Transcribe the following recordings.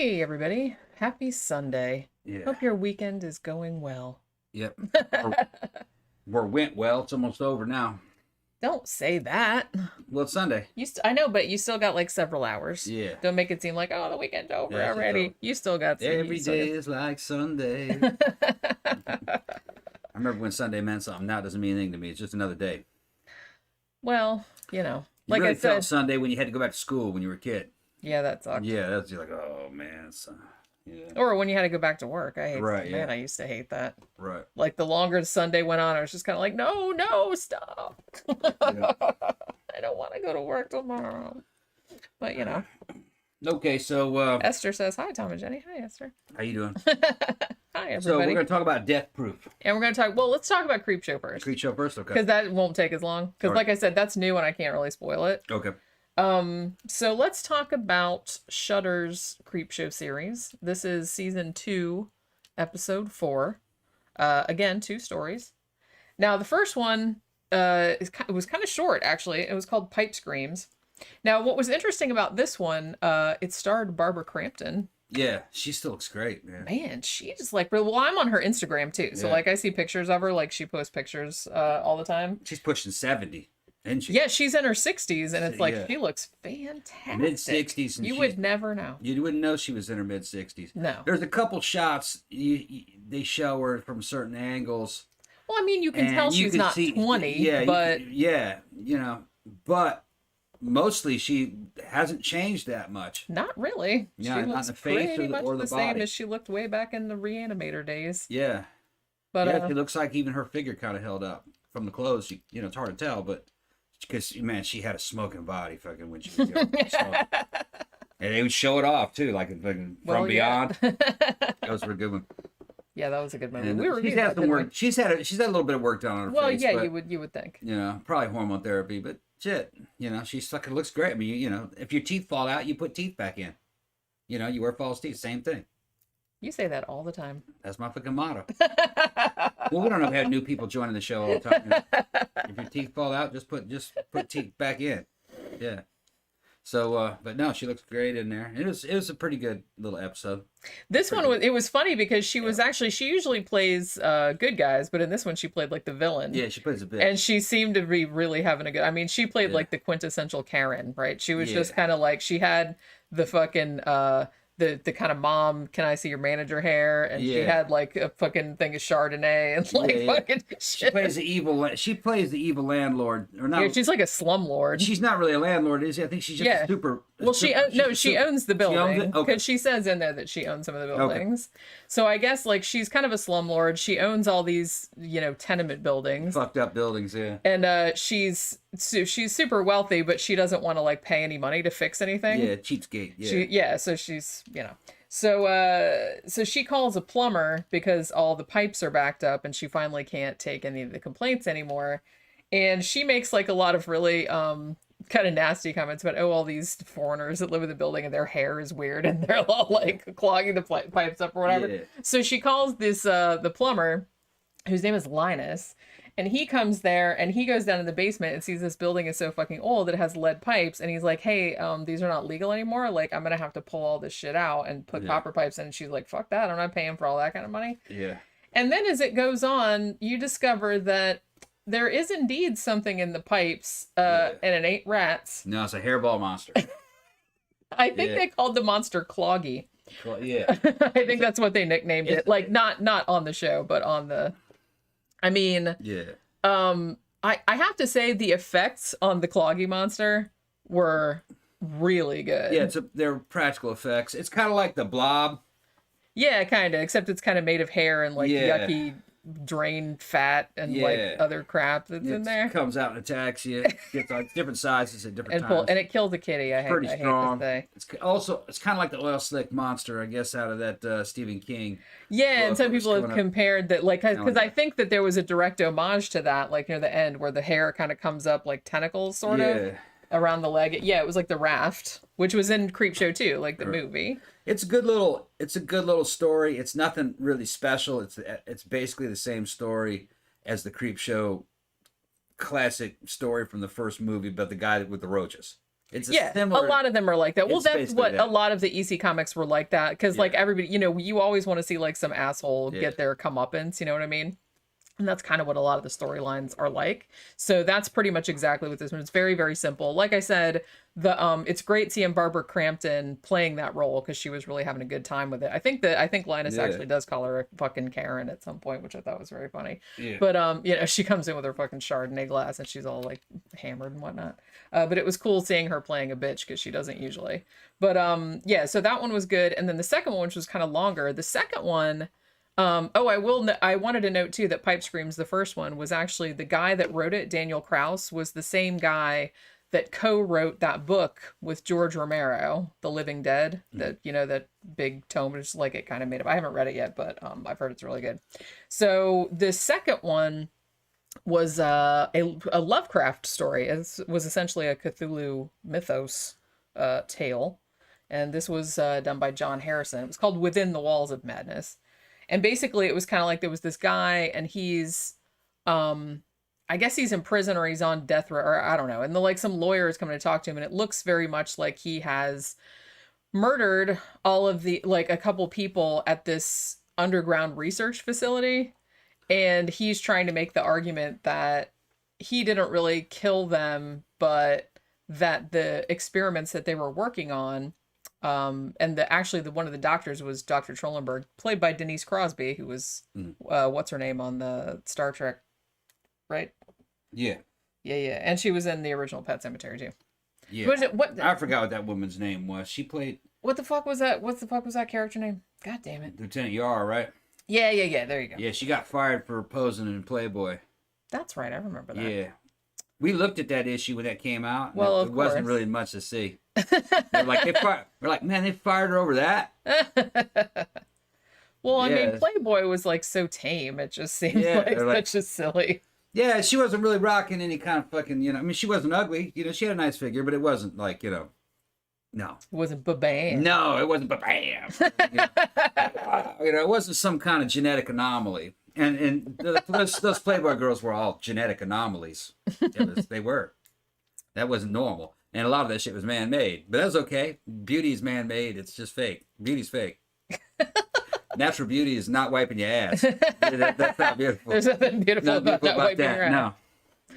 Hey, everybody. Happy Sunday. Yeah. Hope your weekend is going well. Yep. Or went well. It's almost over now. Don't say that. Well, it's Sunday. I know, but you still got like several hours. Yeah. Don't make it seem like, oh, the weekend's over Yeah, already. You still got some. Every day is like Sunday. I remember when Sunday meant something. Now it doesn't mean anything to me. It's just another day. Well, you know, You like really I said, felt Sunday when you had to go back to school when you were a kid. yeah, that sucked. Yeah, that's like, oh man, yeah. Or when you had to go back to work. I hate Right, Man, yeah. I used to hate that. Right. Like the longer the Sunday went on, I was just kind of like, no, stop. Yeah. I don't want to go to work tomorrow. But you know. Okay, so Esther says, hi, Tom and Jenny. Hi, Esther. how you doing? Hi, everybody. So we're gonna talk about Death Proof. And we're going to talk, well, let's talk about Creepshow first. Creepshow first, okay? Because that won't take as long. Because All right. like I said, that's new and I can't really spoil it. Okay. So let's talk about Shudder's Creepshow series. This is season 2, episode 4. Again, 2 stories. Now, the first one it was kind of short, actually. It was called Pipe Screams. Now, what was interesting about this one, it starred Barbara Crampton. Yeah, she still looks great, man. Man, she just like, well, I'm on her Instagram too. So Yeah. like I see pictures of her, like she posts pictures all the time. She's pushing 70, isn't she? Yeah, she's in her 60s and it's like, Yeah. she looks fantastic. Mid-60s. You would never know. You wouldn't know she was in her mid-60s. No. There's a couple shots they show her from certain angles. Well, I mean, you can and tell you she's can not see, 20, yeah, but but mostly she hasn't changed that much. not really. Yeah, she not looks in the face pretty much or the the same body. as she looked way back in the Reanimator days. Yeah, But yeah, it looks like even her figure kind of held up from the clothes. It's hard to tell, but because man, she had a smoking body, fucking when she was young. And they would show it off too, like fucking From Beyond. That was a good one. yeah, that was a good movie. And We were she's had some work. She's had a little bit of work done on her Well, face. yeah, but, you would think. probably hormone therapy, but shit, she's fucking looks great. I mean, if your teeth fall out, you put teeth back in. You wear false teeth, same thing. You say that all the time. That's my fucking motto. Well, we don't know if we have new people joining the show all the time. If your teeth fall out, just put teeth back in. Yeah. So, but no, she looks great in there. It was a pretty good little episode. This one was funny because she was actually, she usually plays good guys, but in this one she played like the villain. Yeah, she plays a bit. And she seemed to be really having a good, I mean, she played like the quintessential Karen, right? She was just kind of like, she had the fucking, the kind of mom, can I see your manager hair? And she had like a fucking thing of Chardonnay and like fucking shit. She plays the evil landlord, or not? Yeah, she's like a slumlord. She's not really a landlord, is she? I think she's just a super. Well, she owns the building because Okay. she says in there that she owns some of the buildings. Okay. So I guess like she's kind of a slumlord. She owns all these tenement buildings, fucked up buildings, yeah. And she's super wealthy, but she doesn't want to like pay any money to fix anything. Yeah, cheapskate. Yeah. So she's so she calls a plumber because all the pipes are backed up and she finally can't take any of the complaints anymore. And she makes like a lot of really kind of nasty comments about, all these foreigners that live in the building and their hair is weird and they're all like clogging the pipes up or whatever. Yeah. So she calls this the plumber, whose name is Linus, and he comes there and he goes down in the basement and sees this building is so fucking old that it has lead pipes, and he's like, hey, these are not legal anymore, like I'm gonna have to pull all this shit out and put copper pipes in. And she's like, fuck that, I'm not paying for all that kind of money. Yeah. And then as it goes on, you discover that there is indeed something in the pipes, and it ain't rats. No, it's a hairball monster. I think they called the monster Cloggy. Yeah. I think that's what they nicknamed it. Like not on the show, but on the. I mean. Yeah. I have to say the effects on the Cloggy monster were really good. Yeah, they're practical effects. It's kind of like the Blob. Yeah, kind of. Except it's kind of made of hair and like yucky drained fat and like other crap that's in there. It comes out and attacks you. Gets like different sizes at different times. And it kills a kitty. I hate to say. It's kind of like the oil slick monster, I guess, out of that Stephen King. Yeah, and some people have compared that, like, because I think that there was a direct homage to that, like near the end, where the hair kind of comes up like tentacles, sort of around the leg. Yeah, it was like the Raft, which was in Creepshow too, like the movie. It's a good little story. It's nothing really special. It's basically the same story as the Creepshow classic story from the first movie, but the guy with the roaches. It's yeah, similar. a lot of them are like that. Well, It's that's basically what that. a lot of the EC comics were like that. Because, like, everybody, you know, you always want to see, like, some asshole get their comeuppance, you know what I mean? And that's kind of what a lot of the storylines are like. So that's pretty much exactly what this one is. It's very, very simple. Like I said, it's great seeing Barbara Crampton playing that role because she was really having a good time with it. I think Linus actually does call her a fucking Karen at some point, which I thought was very funny. Yeah. But you know, she comes in with her fucking Chardonnay glass and she's all like hammered and whatnot. But it was cool seeing her playing a bitch because she doesn't usually. But yeah, so that one was good. And then the second one, which was kind of longer, the second one. I wanted to note too that Pipe Screams, the first one, was actually the guy that wrote it, Daniel Kraus, was the same guy that co-wrote that book with George Romero, The Living Dead, that, you know, that big tome, which is like it kind of made up. I haven't read it yet, but I've heard it's really good. So the second one was a Lovecraft story. It was essentially a Cthulhu mythos tale. And this was done by John Harrison. It was called Within the Walls of Madness. And basically it was kind of like there was this guy and he's, I guess he's in prison or he's on death row or I don't know. And like some lawyer is coming to talk to him and it looks very much like he has murdered all of the, like a couple people at this underground research facility. And he's trying to make the argument that he didn't really kill them, but that the experiments that they were working on, and one of the doctors was Dr. Trollenberg, played by Denise Crosby, who was what's her name on the Star Trek, right? Yeah. And she was in the original Pet Sematary too. Yeah. I forgot what that woman's name was. She played. What the fuck was that? What the fuck was that character name? God damn it. Lieutenant Yar, right? Yeah. There you go. Yeah, she got fired for posing in Playboy. That's right. I remember that. Yeah. We looked at that issue when that came out. Well, it wasn't really much to see. We're like, man, they fired her over that. Well, I mean, Playboy was like so tame. It just seemed like such a silly. Yeah, she wasn't really rocking any kind of fucking, you know. I mean, she wasn't ugly. You know, she had a nice figure, but it wasn't like, you know, no. It wasn't ba-bam. No, it wasn't ba-bam. You know, it wasn't some kind of genetic anomaly. And those Playboy girls were all genetic anomalies. They were. That wasn't normal. And a lot of that shit was man-made. But that's okay. Beauty is man-made. It's just fake. Beauty's fake. Natural beauty is not wiping your ass. That's not beautiful. There's nothing beautiful about not wiping your ass.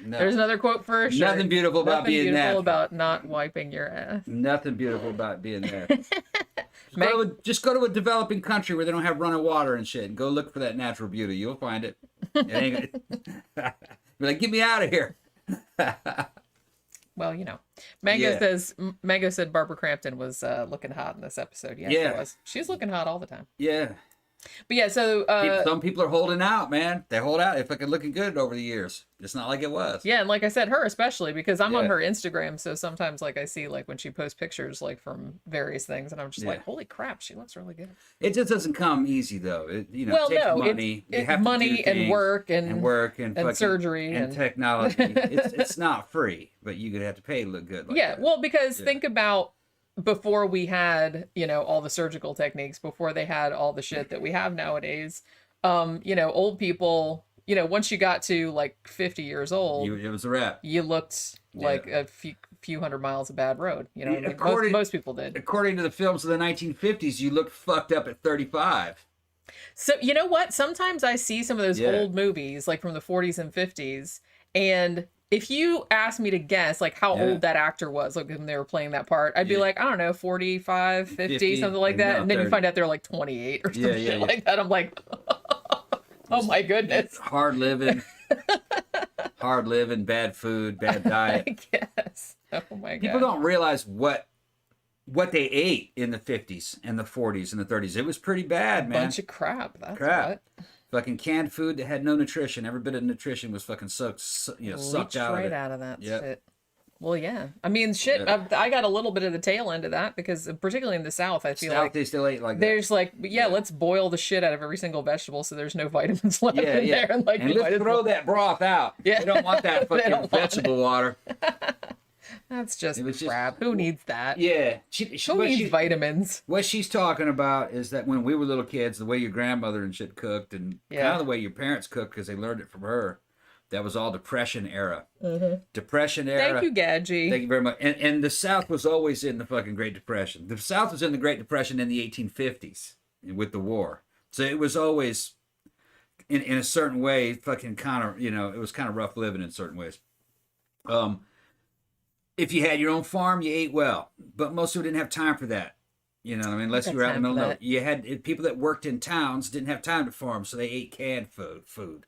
No. There's another quote for a shirt. Nothing beautiful about being natural. About not wiping your ass. Nothing beautiful about being natural. Just go to a developing country where they don't have running water and shit. And go look for that natural beauty. You'll find it. Be like, get me out of here. Well, you know, Mango said Barbara Crampton was looking hot in this episode. Yes, she was. She's looking hot all the time. Yeah. But yeah, so some people are holding out, man. They hold out. They're fucking looking good over the years. It's not like it was. Yeah, and like I said, her especially, because I'm on her Instagram, so sometimes like I see like when she posts pictures like from various things, and I'm just like, holy crap, she looks really good. It just doesn't come easy though. It takes money. You have money to do and work and surgery and technology. It's not free, but you're gonna have to pay to look good. Well, because think about before we had, you know, all the surgical techniques, before they had all the shit that we have nowadays, you know, old people, you know, once you got to like 50 years old, it was a wrap. You looked like a few hundred miles of bad road. You know, what I mean? Most people did. According to the films of the 1950s, you looked fucked up at 35. So, you know what? Sometimes I see some of those old movies, like from the 40s and 50s, and if you asked me to guess like how old that actor was, like when they were playing that part, I'd be like, I don't know, 45, 50, something like that. And then 30. You find out they're like 28 or something like that. I'm like, oh my goodness. Hard living, bad food, bad diet. I guess. Oh my god. People don't realize what they ate in the 50s and the 40s and the 30s. It was pretty bad, man. Bunch of crap. That's what. Fucking canned food that had no nutrition. Every bit of nutrition was fucking sucked out of it. Out of that shit. Well, yeah. I mean, shit. I got a little bit of the tail end of that because, particularly in the South, I feel like they still ate like that. There's like, let's boil the shit out of every single vegetable so there's no vitamins left in there. And let's throw that broth out. Yeah. We don't want that fucking vegetable water. That's just crap. Who needs that? Yeah. Who needs vitamins? What she's talking about is that when we were little kids, the way your grandmother and shit cooked and kind of the way your parents cooked because they learned it from her. That was all Depression era. Mm-hmm. Depression era. Thank you, Gadgy. Thank you very much. And the South was always in the fucking Great Depression. The South was in the Great Depression in the 1850s with the war. So it was always, in a certain way, fucking kind of, it was kind of rough living in certain ways. If you had your own farm, you ate well. But most people didn't have time for that. You know what I mean? Unless you were out in the middle of nowhere. You had people that worked in towns didn't have time to farm, so they ate canned food.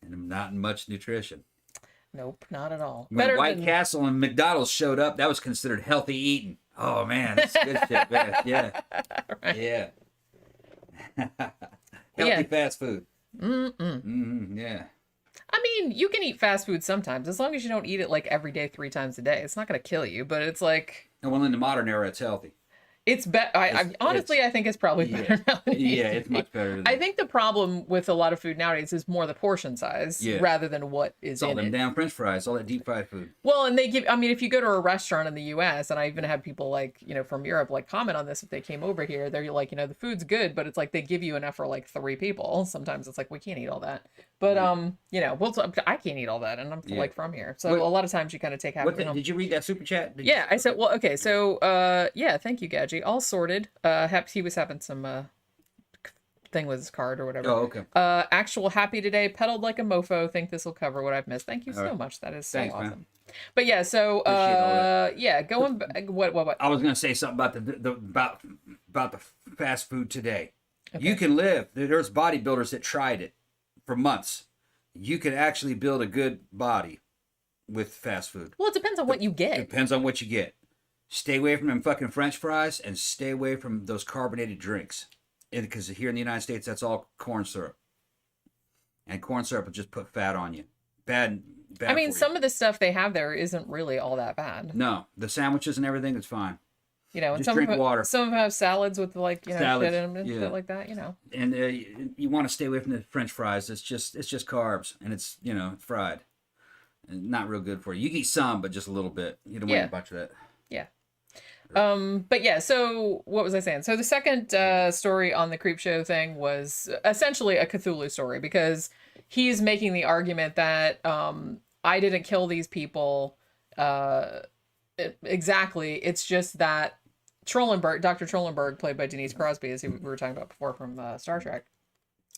And not much nutrition. Nope, not at all. When White Castle and McDonald's showed up, that was considered healthy eating. Oh man, that's good shit, man. Yeah, right. Yeah. Healthy fast food. Yeah. I mean, you can eat fast food sometimes, as long as you don't eat it like every day, 3 times a day. It's not going to kill you, but it's like. Well, in the modern era, it's healthy. It's better. Honestly, I think it's probably better now. It's much better. I think the problem with a lot of food nowadays is more the portion size rather than what is in it. All them damn French fries, all that deep fried food. Well, and if you go to a restaurant in the U.S., and I even had people like, from Europe, like comment on this if they came over here, they're like, the food's good, but it's like they give you enough for like 3 people. Sometimes it's like, we can't eat all that. But, I can't eat all that, and I'm like from here. So a lot of times you kind of take half. Did you read that super chat? I said, well, okay, so, thank you, Gadgy. All sorted. He was having some thing with his card or whatever. Oh, okay. Actual happy today, pedaled like a mofo. Think this will cover what I've missed. Thank you so much. That is so awesome. Man. But yeah, so going what? I was gonna say something about the fast food today. Okay. You can live. There's bodybuilders that tried it for months. You can actually build a good body with fast food. Well, it depends on what you get. It depends on what you get. Stay away from them fucking French fries and stay away from those carbonated drinks. Because here in the United States, that's all corn syrup. And corn syrup will just put fat on you. Bad I mean, some of the stuff they have there isn't really all that bad. No. The sandwiches and everything, it's fine. And just drink water. Some of them have salads with salads, shit in them and shit like that, And you want to stay away from the French fries. It's just carbs. And it's, fried. And not real good for you. You can eat some, but just a little bit. You don't want a bunch of that. Yeah. But yeah, so what was I saying? So the second story on the Creepshow thing was essentially a Cthulhu story, because he's making the argument that I didn't kill these people exactly. It's just that Dr. Trollenberg, played by Denise Crosby, as we were talking about before from Star Trek,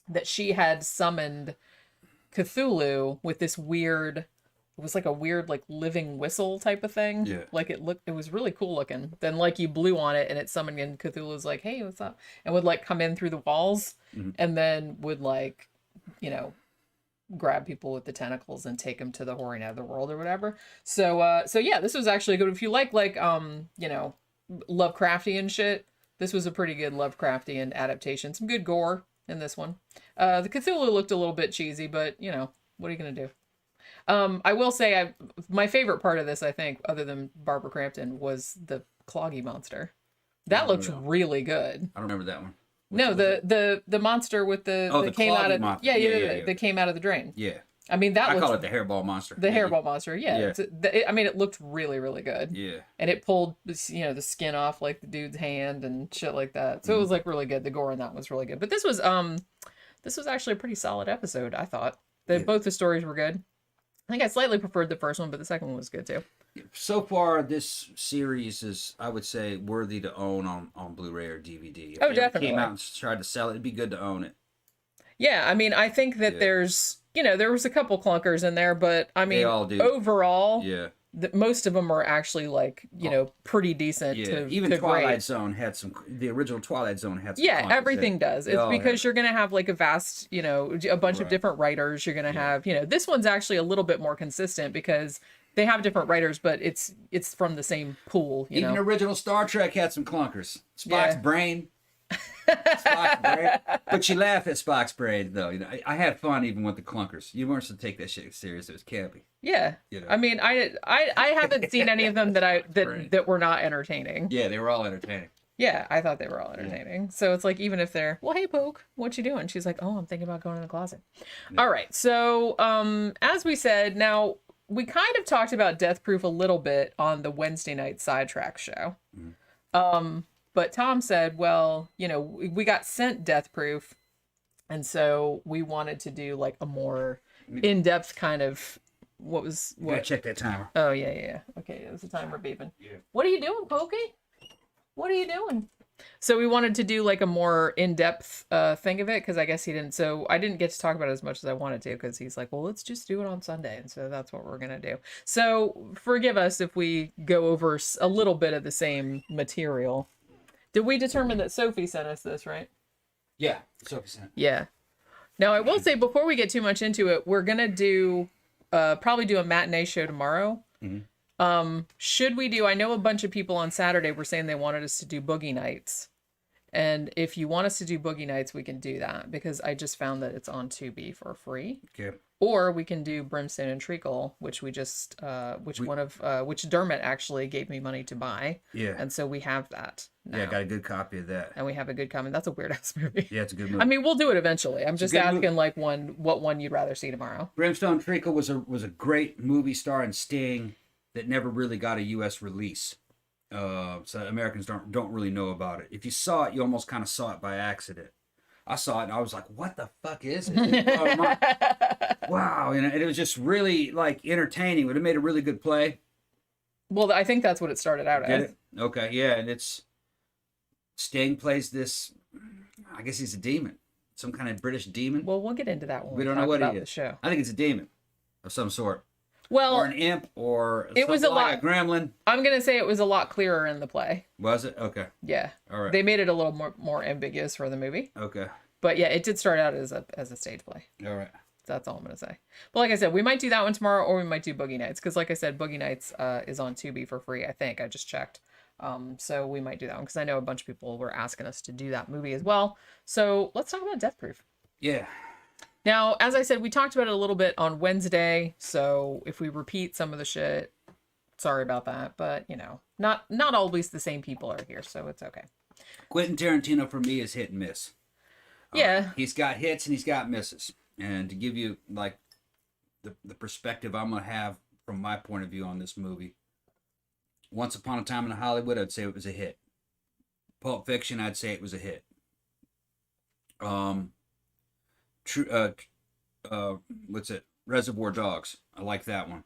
that she had summoned Cthulhu with this weird. It was like a weird, like, living whistle type of thing. Yeah. Like, it was really cool looking. Then, like, you blew on it and it summoned in. Cthulhu's like, hey, what's up? And would, like, come in through the walls and then would, like, grab people with the tentacles and take them to the hoary netherworld or whatever. So yeah, this was actually good. If you like, Lovecraftian shit, this was a pretty good Lovecraftian adaptation. Some good gore in this one. The Cthulhu looked a little bit cheesy, but, what are you going to do? I will say my favorite part of this, I think, other than Barbara Crampton, was the Cloggy monster. That looked really good. I don't remember that one. The monster with the came out of that came out of the drain. Yeah. I mean, I call it the hairball monster. The hairball monster, yeah. It looked really, really good. Yeah. And it pulled, the skin off like the dude's hand and shit like that. So it was like really good. The gore in that was really good. But this was actually a pretty solid episode, I thought. Both the stories were good. I think I slightly preferred the first one, but the second one was good too. So far, this series is, I would say, worthy to own on Blu-ray or DVD. If Definitely. Came out and tried to sell it, it'd be good to own it. Yeah, I mean, I think that there's, there was a couple clunkers in there, but I mean, they all do. Overall, most of them are actually like, pretty decent. Yeah, even Twilight Zone had some. The original Twilight Zone had some. Yeah, everything does. It's because you're gonna have like a vast, a bunch of different writers. You're gonna have, this one's actually a little bit more consistent because they have different writers, but it's from the same pool. Even original Star Trek had some clunkers. Spock's brain. Spock's brain. But you laugh at Spock's brain, though. I had fun even with the clunkers. You weren't supposed to take that shit serious. It was campy. Yeah. I mean, I haven't seen any of them that were not entertaining. Yeah, they were all entertaining. Yeah, I thought they were all entertaining. Yeah. So it's like, even if they're, well, hey, Poke, what you doing? She's like, oh, I'm thinking about going in the closet. Yeah. All right. So, as we said, now we kind of talked about Death Proof a little bit on the Wednesday night sidetrack show. But Tom said, well, we got sent Death Proof And so we wanted to do like a more in-depth kind of what. Gotta check that timer. Oh yeah. Okay, it was the timer beeping. Yeah. What are you doing, Pokey? What are you doing? So we wanted to do like a more in-depth thing of it because I guess he didn't. So I didn't get to talk about it as much as I wanted to because he's like, well, let's just do it on Sunday, and so that's what we're gonna do. So forgive us if we go over a little bit of the same material. Did we determine that Sophie sent us this, right? Yeah, Sophie sent. Yeah. Now I will say before we get too much into it, we're gonna do probably do a matinee show tomorrow. Should we do? I know a bunch of people on Saturday were saying they wanted us to do boogie nights, and if you want us to do boogie nights, we can do that because I just found that it's on Tubi for free. Okay. Or we can do Brimstone and Treacle, which we just which Dermot actually gave me money to buy. Yeah. And so we have that now. Yeah, I got a good copy of that. And we have a good comment. That's a weird ass movie. Yeah, it's a good movie. I mean, we'll do it eventually. I'm just asking movie. like what one you'd rather see tomorrow. Brimstone Treacle was a great movie starring Sting that never really got a U.S. release. So Americans don't really know about it. If you saw it, you almost kind of saw it by accident. I saw it and I was like, "What the fuck is it?" Wow, and it was just really like entertaining. It would have made a really good play. Well, I think that's what it started out as. It? Okay, yeah, and it's Sting plays this. I guess he's a demon, some kind of British demon. Well, we'll get into that when we don't talk know what about he the is. show. I think it's a demon of some sort. Well, Or an imp, or it was a like a gremlin. I'm gonna say it was a lot clearer in the play. Was it? Okay. Yeah. All right. They made it a little more ambiguous for the movie. Okay. But yeah, it did start out as a stage play. All right. That's all I'm gonna say. But like I said, we might do that one tomorrow, or we might do Boogie Nights, because like I said, Boogie Nights is on Tubi for free. I think I just checked. So we might do that one because I know a bunch of people were asking us to do that movie as well. So let's talk about Death Proof. Yeah. Now, as I said, we talked about it a little bit on Wednesday. So if we repeat some of the shit, sorry about that. But you know, not always the same people are here, so it's okay. Quentin Tarantino for me is hit and miss. Yeah. He's got hits and he's got misses. And to give you like the perspective I'm gonna have from my point of view on this movie, Once Upon a Time in Hollywood, I'd say it was a hit. Pulp Fiction, I'd say it was a hit. What's it? Reservoir Dogs. I like that one.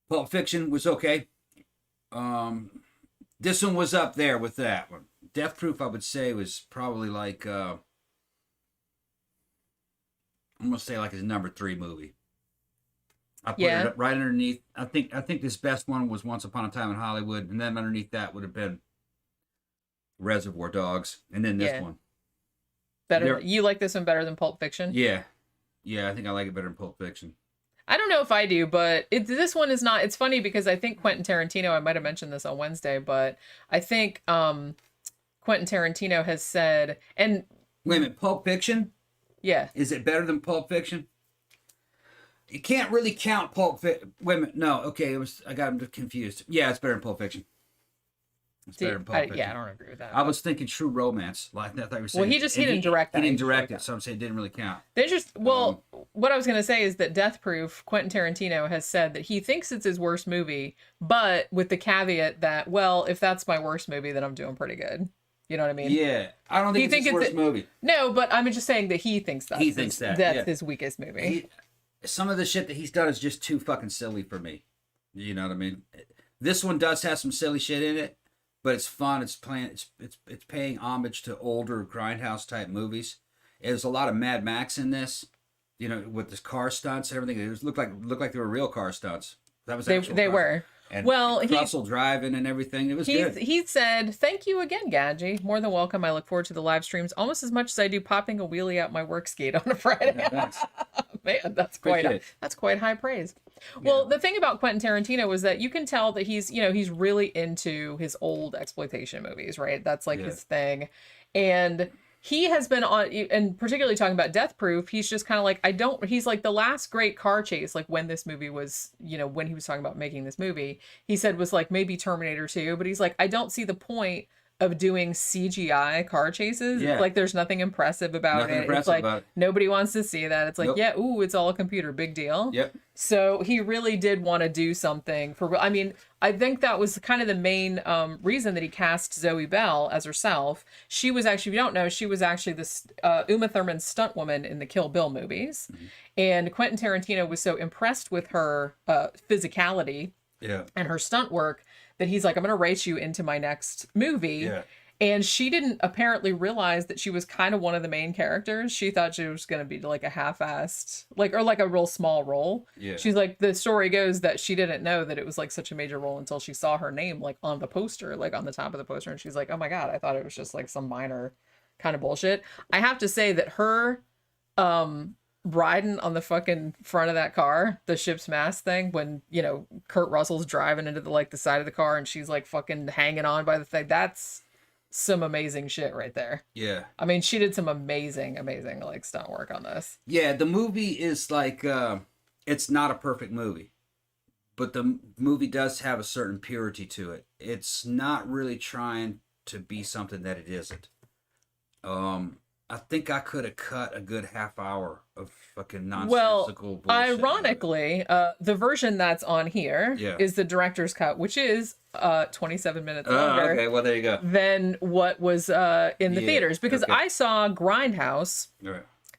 Pulp Fiction was okay. This one was up there with that one. Death Proof, I would say, was probably like I'm gonna say like his number 3 movie. I put it right underneath. I think this best one was Once Upon a Time in Hollywood, and then underneath that would have been Reservoir Dogs, and then this one. Better. You like this one better than Pulp Fiction? Yeah, I think I like it better than Pulp Fiction. I don't know if I do, but this one is not. It's funny because I think Quentin Tarantino, I might have mentioned this on Wednesday, but I think Quentin Tarantino has said, and wait a minute, Pulp Fiction? Yeah. Is it better than Pulp Fiction? You can't really count Pulp Fiction. Wait a minute, no, okay, I got him confused. Yeah, it's better than Pulp Fiction. It's better than Pulp Fiction. Yeah, I don't agree with that. I was thinking True Romance. Like I thought you were saying. Well, he didn't direct that. He didn't direct it, so I'm saying it didn't really count. What I was going to say is that Death Proof, Quentin Tarantino has said that he thinks it's his worst movie, but with the caveat that, well, if that's my worst movie, then I'm doing pretty good. You know what I mean? Yeah. I don't think it's his worst movie. No, but I'm just saying that he thinks that. He thinks that. That's his weakest movie. Some of the shit that he's done is just too fucking silly for me. You know what I mean? This one does have some silly shit in it, but it's fun. It's paying homage to older Grindhouse type movies. There's a lot of Mad Max in this, you know, with the car stunts and everything. It looked like they were real car stunts. That was they were. And well, Russell driving and everything. It was good. He said, "Thank you again, Gadgy. More than welcome. I look forward to the live streams almost as much as I do popping a wheelie out my work skate on a Friday." Yeah, Man, that's quite high praise. Well, the thing about Quentin Tarantino was that you can tell that he's really into his old exploitation movies, right? That's like his thing. And he has been on, and particularly talking about Death Proof, he's just kind of like, he's like the last great car chase, like when this movie was, when he was talking about making this movie, he said was like maybe Terminator 2, but he's like, I don't see the point of doing CGI car chases. Yeah. It's like there's nothing impressive about Nothing it. impressive It's like about it. nobody wants to see that. It's like, Nope. yeah, ooh, it's all a computer, big deal. Yep. So he really did want to do something for. I mean, I think that was kind of the main reason that he cast Zoe Bell as herself. She was actually, if you don't know, she was actually this Uma Thurman's stunt woman in the Kill Bill movies, and Quentin Tarantino was so impressed with her physicality and her stunt work that he's like, I'm going to write you into my next movie. Yeah. And she didn't apparently realize that she was kind of one of the main characters. She thought she was going to be like a half-assed, like, or like a real small role. Yeah. She's like, the story goes that she didn't know that it was like such a major role until she saw her name like on the poster, like on the top of the poster. And she's like, oh my God, I thought it was just like some minor kind of bullshit. I have to say that her riding on the fucking front of that car, the ship's mast thing, when, you know, Kurt Russell's driving into the like the side of the car and she's like fucking hanging on by the thing, that's some amazing shit right there. Yeah. I mean, she did some amazing like stunt work on this. Yeah, the movie is like it's not a perfect movie, but the movie does have a certain purity to it. It's not really trying to be something that it isn't. I think I could have cut a good half hour of fucking nonsensical bullshit. Ironically, the version that's on here is the director's cut, which is 27 minutes longer. Okay, well there you go. Than what was in the theaters, because I saw Grindhouse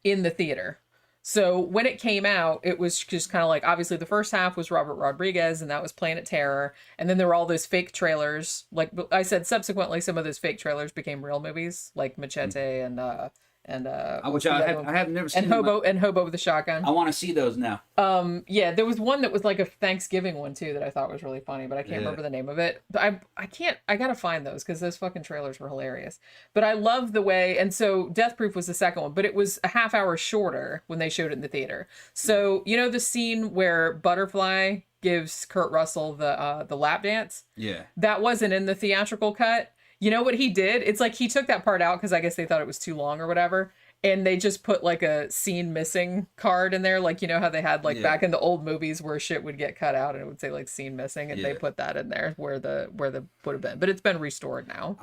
in the theater. So when it came out, it was just kind of like, obviously the first half was Robert Rodriguez, and that was Planet Terror. And then there were all those fake trailers. Like I said, subsequently, some of those fake trailers became real movies, like Machete and which I have never seen. And Hobo with the Shotgun. I want to see those now. Yeah, there was one that was like a Thanksgiving one too that I thought was really funny, but I can't remember the name of it. But I gotta find those because those fucking trailers were hilarious. But I love the way, and so Death Proof was the second one, but it was a half hour shorter when they showed it in the theater. So you know the scene where Butterfly gives Kurt Russell the lap dance? Yeah. That wasn't in the theatrical cut. You know what he did? It's like he took that part out because I guess they thought it was too long or whatever. And they just put like a scene missing card in there. Like, you know how they had like back in the old movies where shit would get cut out and it would say like scene missing. And they put that in there where the would have been. But it's been restored now.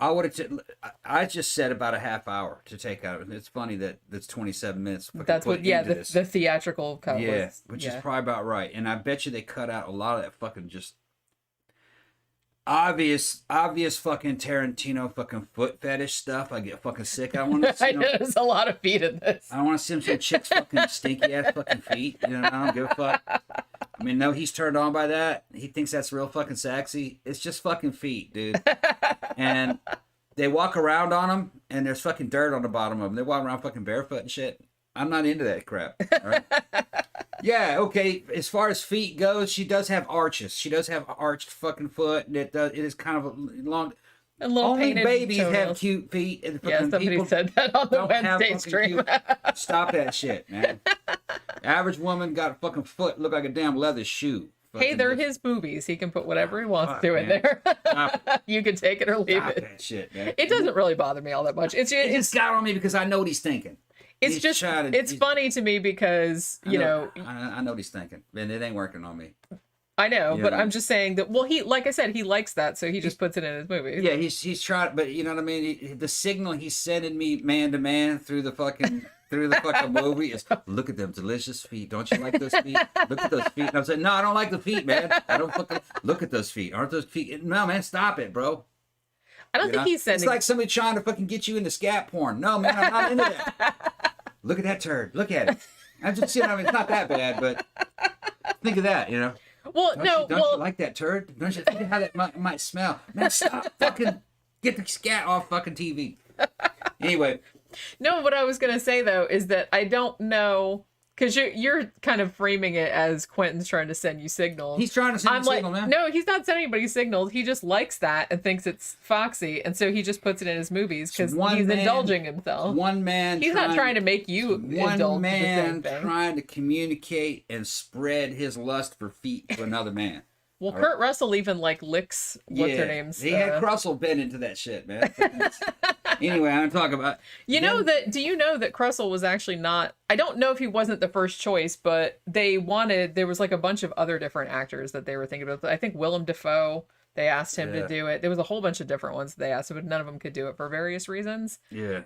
I just said about a half hour to take out. It's funny that that's 27 minutes. That's what, the theatrical cut was. Which is probably about right. And I bet you they cut out a lot of that fucking just obvious fucking Tarantino fucking foot fetish stuff. I get fucking sick. I want to see there's a lot of feet in this. I want to see some chicks fucking stinky ass fucking feet. You know, I don't give a fuck. I mean, no, he's turned on by that. He thinks that's real fucking sexy. It's just fucking feet, dude. And they walk around on them, and there's fucking dirt on the bottom of them. They walk around fucking barefoot and shit. I'm not into that crap. All right? Yeah, okay. As far as feet goes, she does have arches. She does have arched fucking foot. And it is kind of a long. A little only painted babies toenails. have cute feet. And Yeah, somebody said that on the Wednesday stream. Stop that shit, man. Average woman got a fucking foot look like a damn leather shoe. Hey, they're his boobies. He can put whatever he wants to in there. You can take it or leave it. That shit, man. It doesn't really bother me all that much. It's got on me because I know what he's thinking. It's funny to me because, you know. I know what he's thinking, and it ain't working on me. I know, but I'm just saying that, well, he, like I said, he likes that, so he just puts it in his movies. Yeah, he's trying, but you know what I mean? The signal he's sending me man to man through the fucking movie is, look at them delicious feet. Don't you like those feet? Look at those feet. And I'm saying, no, I don't like the feet, man. I don't fucking look at those feet. Aren't those feet? No, man, stop it, bro. I don't think he's sending. It's like somebody trying to fucking get you into scat porn. No, man, I'm not into that. Look at that turd. Look at it. I'm just saying, I mean, it's not that bad, but think of that, you know? Well, don't you like that turd? Don't you think of how that might smell? Man, stop fucking, get the scat off fucking TV. Anyway. No, what I was going to say, though, is that I don't know, because you're kind of framing it as Quentin's trying to send you signals. He's trying to send you signals, man. No, he's not sending anybody signals. He just likes that and thinks it's foxy, and so he just puts it in his movies because he's indulging himself. He's not trying to make you indulge. One man trying to communicate and spread his lust for feet to another man. Well, Kurt Russell even like licks what's her name's. He had Russell been into that shit, man. Anyway, I'm talking about. Do you know that Russell was actually not? I don't know if he wasn't the first choice, but there was like a bunch of other different actors that they were thinking about. I think Willem Dafoe They asked him to do it. There was a whole bunch of different ones they asked, but none of them could do it for various reasons. Yeah.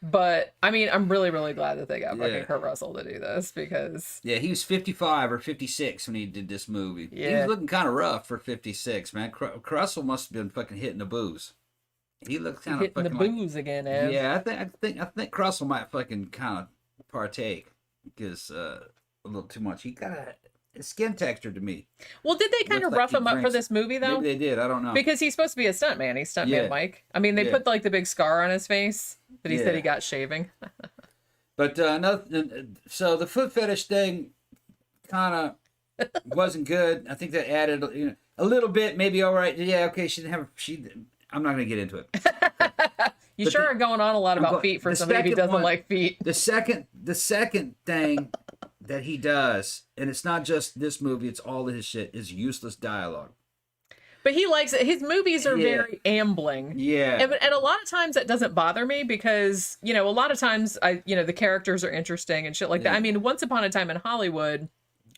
But I mean, I'm really, really glad that they got fucking Kurt Russell to do this because he was 55 or 56 when he did this movie. Yeah. He was looking kind of rough for 56, man. Russell must have been fucking hitting the booze. He looks kind of hitting fucking the booze again, Ev. Yeah, I think Russell might fucking kind of partake because a little too much. He got a skin texture to me. Well, did they kind of rough him up for this movie though? Maybe they did. I don't know. Because he's supposed to be a stuntman. He's stuntman Mike. I mean, they put like the big scar on his face that he said he got shaving. But so the foot fetish thing kind of wasn't good. I think that added a little bit, maybe all right. Yeah, okay. I'm not gonna get into it. You sure are going on a lot about feet for somebody who doesn't like feet. The second thing that he does, and it's not just this movie, it's all of his shit, is useless dialogue. But he likes it. His movies are very ambling. Yeah. And a lot of times that doesn't bother me because, a lot of times the characters are interesting and shit like that. I mean, Once Upon a Time in Hollywood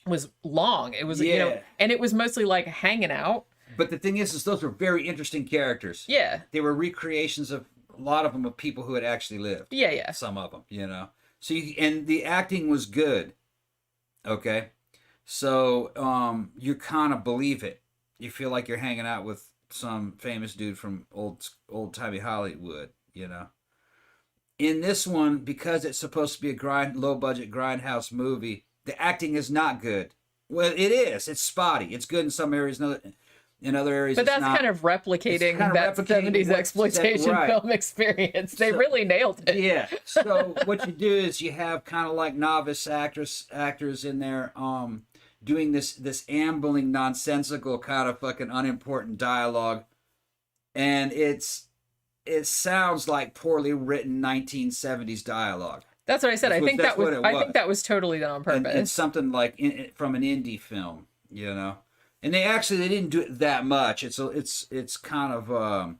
was long. It was, and it was mostly like hanging out. But the thing is those were very interesting characters. Yeah. They were recreations of a lot of them of people who had actually lived. Yeah, yeah. Some of them, So and the acting was good. Okay. So you kind of believe it. You feel like you're hanging out with some famous dude from old-timey Hollywood, In this one, because it's supposed to be a low-budget Grindhouse movie, the acting is not good. Well, it is. It's spotty. It's good in some areas, in other areas but that's not. kind of replicating that 70s exploitation film experience. They really nailed it. Yeah. So what you do is you have kind of like novice actors in there doing this ambling, nonsensical kind of fucking unimportant dialogue, and it sounds like poorly written 1970s dialogue. That's what I said. I think that was totally done on purpose. And something like from an indie film, And they didn't do it that much. It's kind of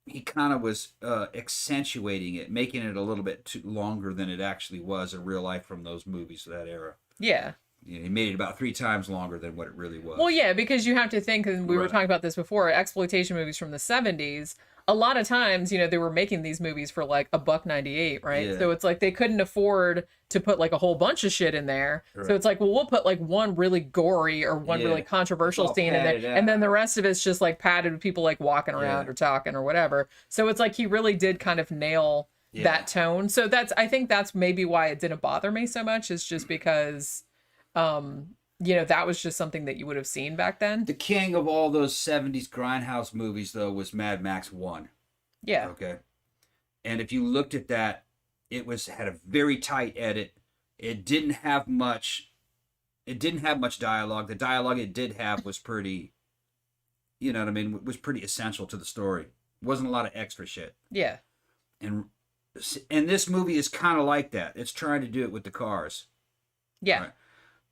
he kind of was accentuating it, making it a little bit too longer than it actually was in real life from those movies of that era. Yeah. He made it about 3 times longer than what it really was. Well, yeah, because you have to think, and we were talking about this before, exploitation movies from the 70s, a lot of times, they were making these movies for like $1.98, right? Yeah. So it's like they couldn't afford to put like a whole bunch of shit in there. Right. So it's like, well, we'll put like one really gory or one really controversial scene in there. And then the rest of it's just like padded with people like walking around or talking or whatever. So it's like he really did kind of nail that tone. So I think that's maybe why it didn't bother me so much, is just because that was just something that you would have seen back then. The king of all those 70s Grindhouse movies, though, was Mad Max 1. Yeah. Okay. And if you looked at that, had a very tight edit. It didn't have much dialogue. The dialogue it did have was pretty, was pretty essential to the story. Wasn't a lot of extra shit. Yeah. And this movie is kind of like that. It's trying to do it with the cars. Yeah. Right.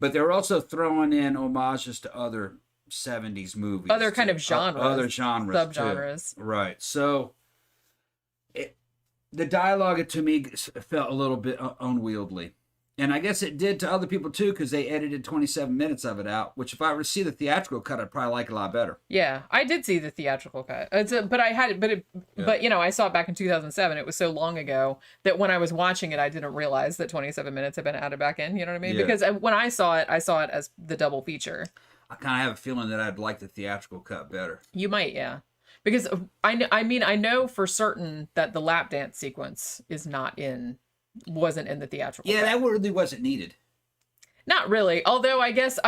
But they're also throwing in homages to other 70s movies. Other kind of genres. Other genres. Subgenres. Too. Right. So the dialogue to me felt a little bit unwieldy. And I guess it did to other people too, because they edited 27 minutes of it out, which if I were to see the theatrical cut, I'd probably like a lot better. Yeah, I did see the theatrical cut. I saw it back in 2007. It was so long ago that when I was watching it, I didn't realize that 27 minutes had been added back in. You know what I mean? Yeah. Because when I saw it as the double feature. I kind of have a feeling that I'd like the theatrical cut better. You might, yeah. Because I know for certain that the lap dance sequence wasn't in the theatrical. Yeah, that really wasn't needed. Not really. Although I guess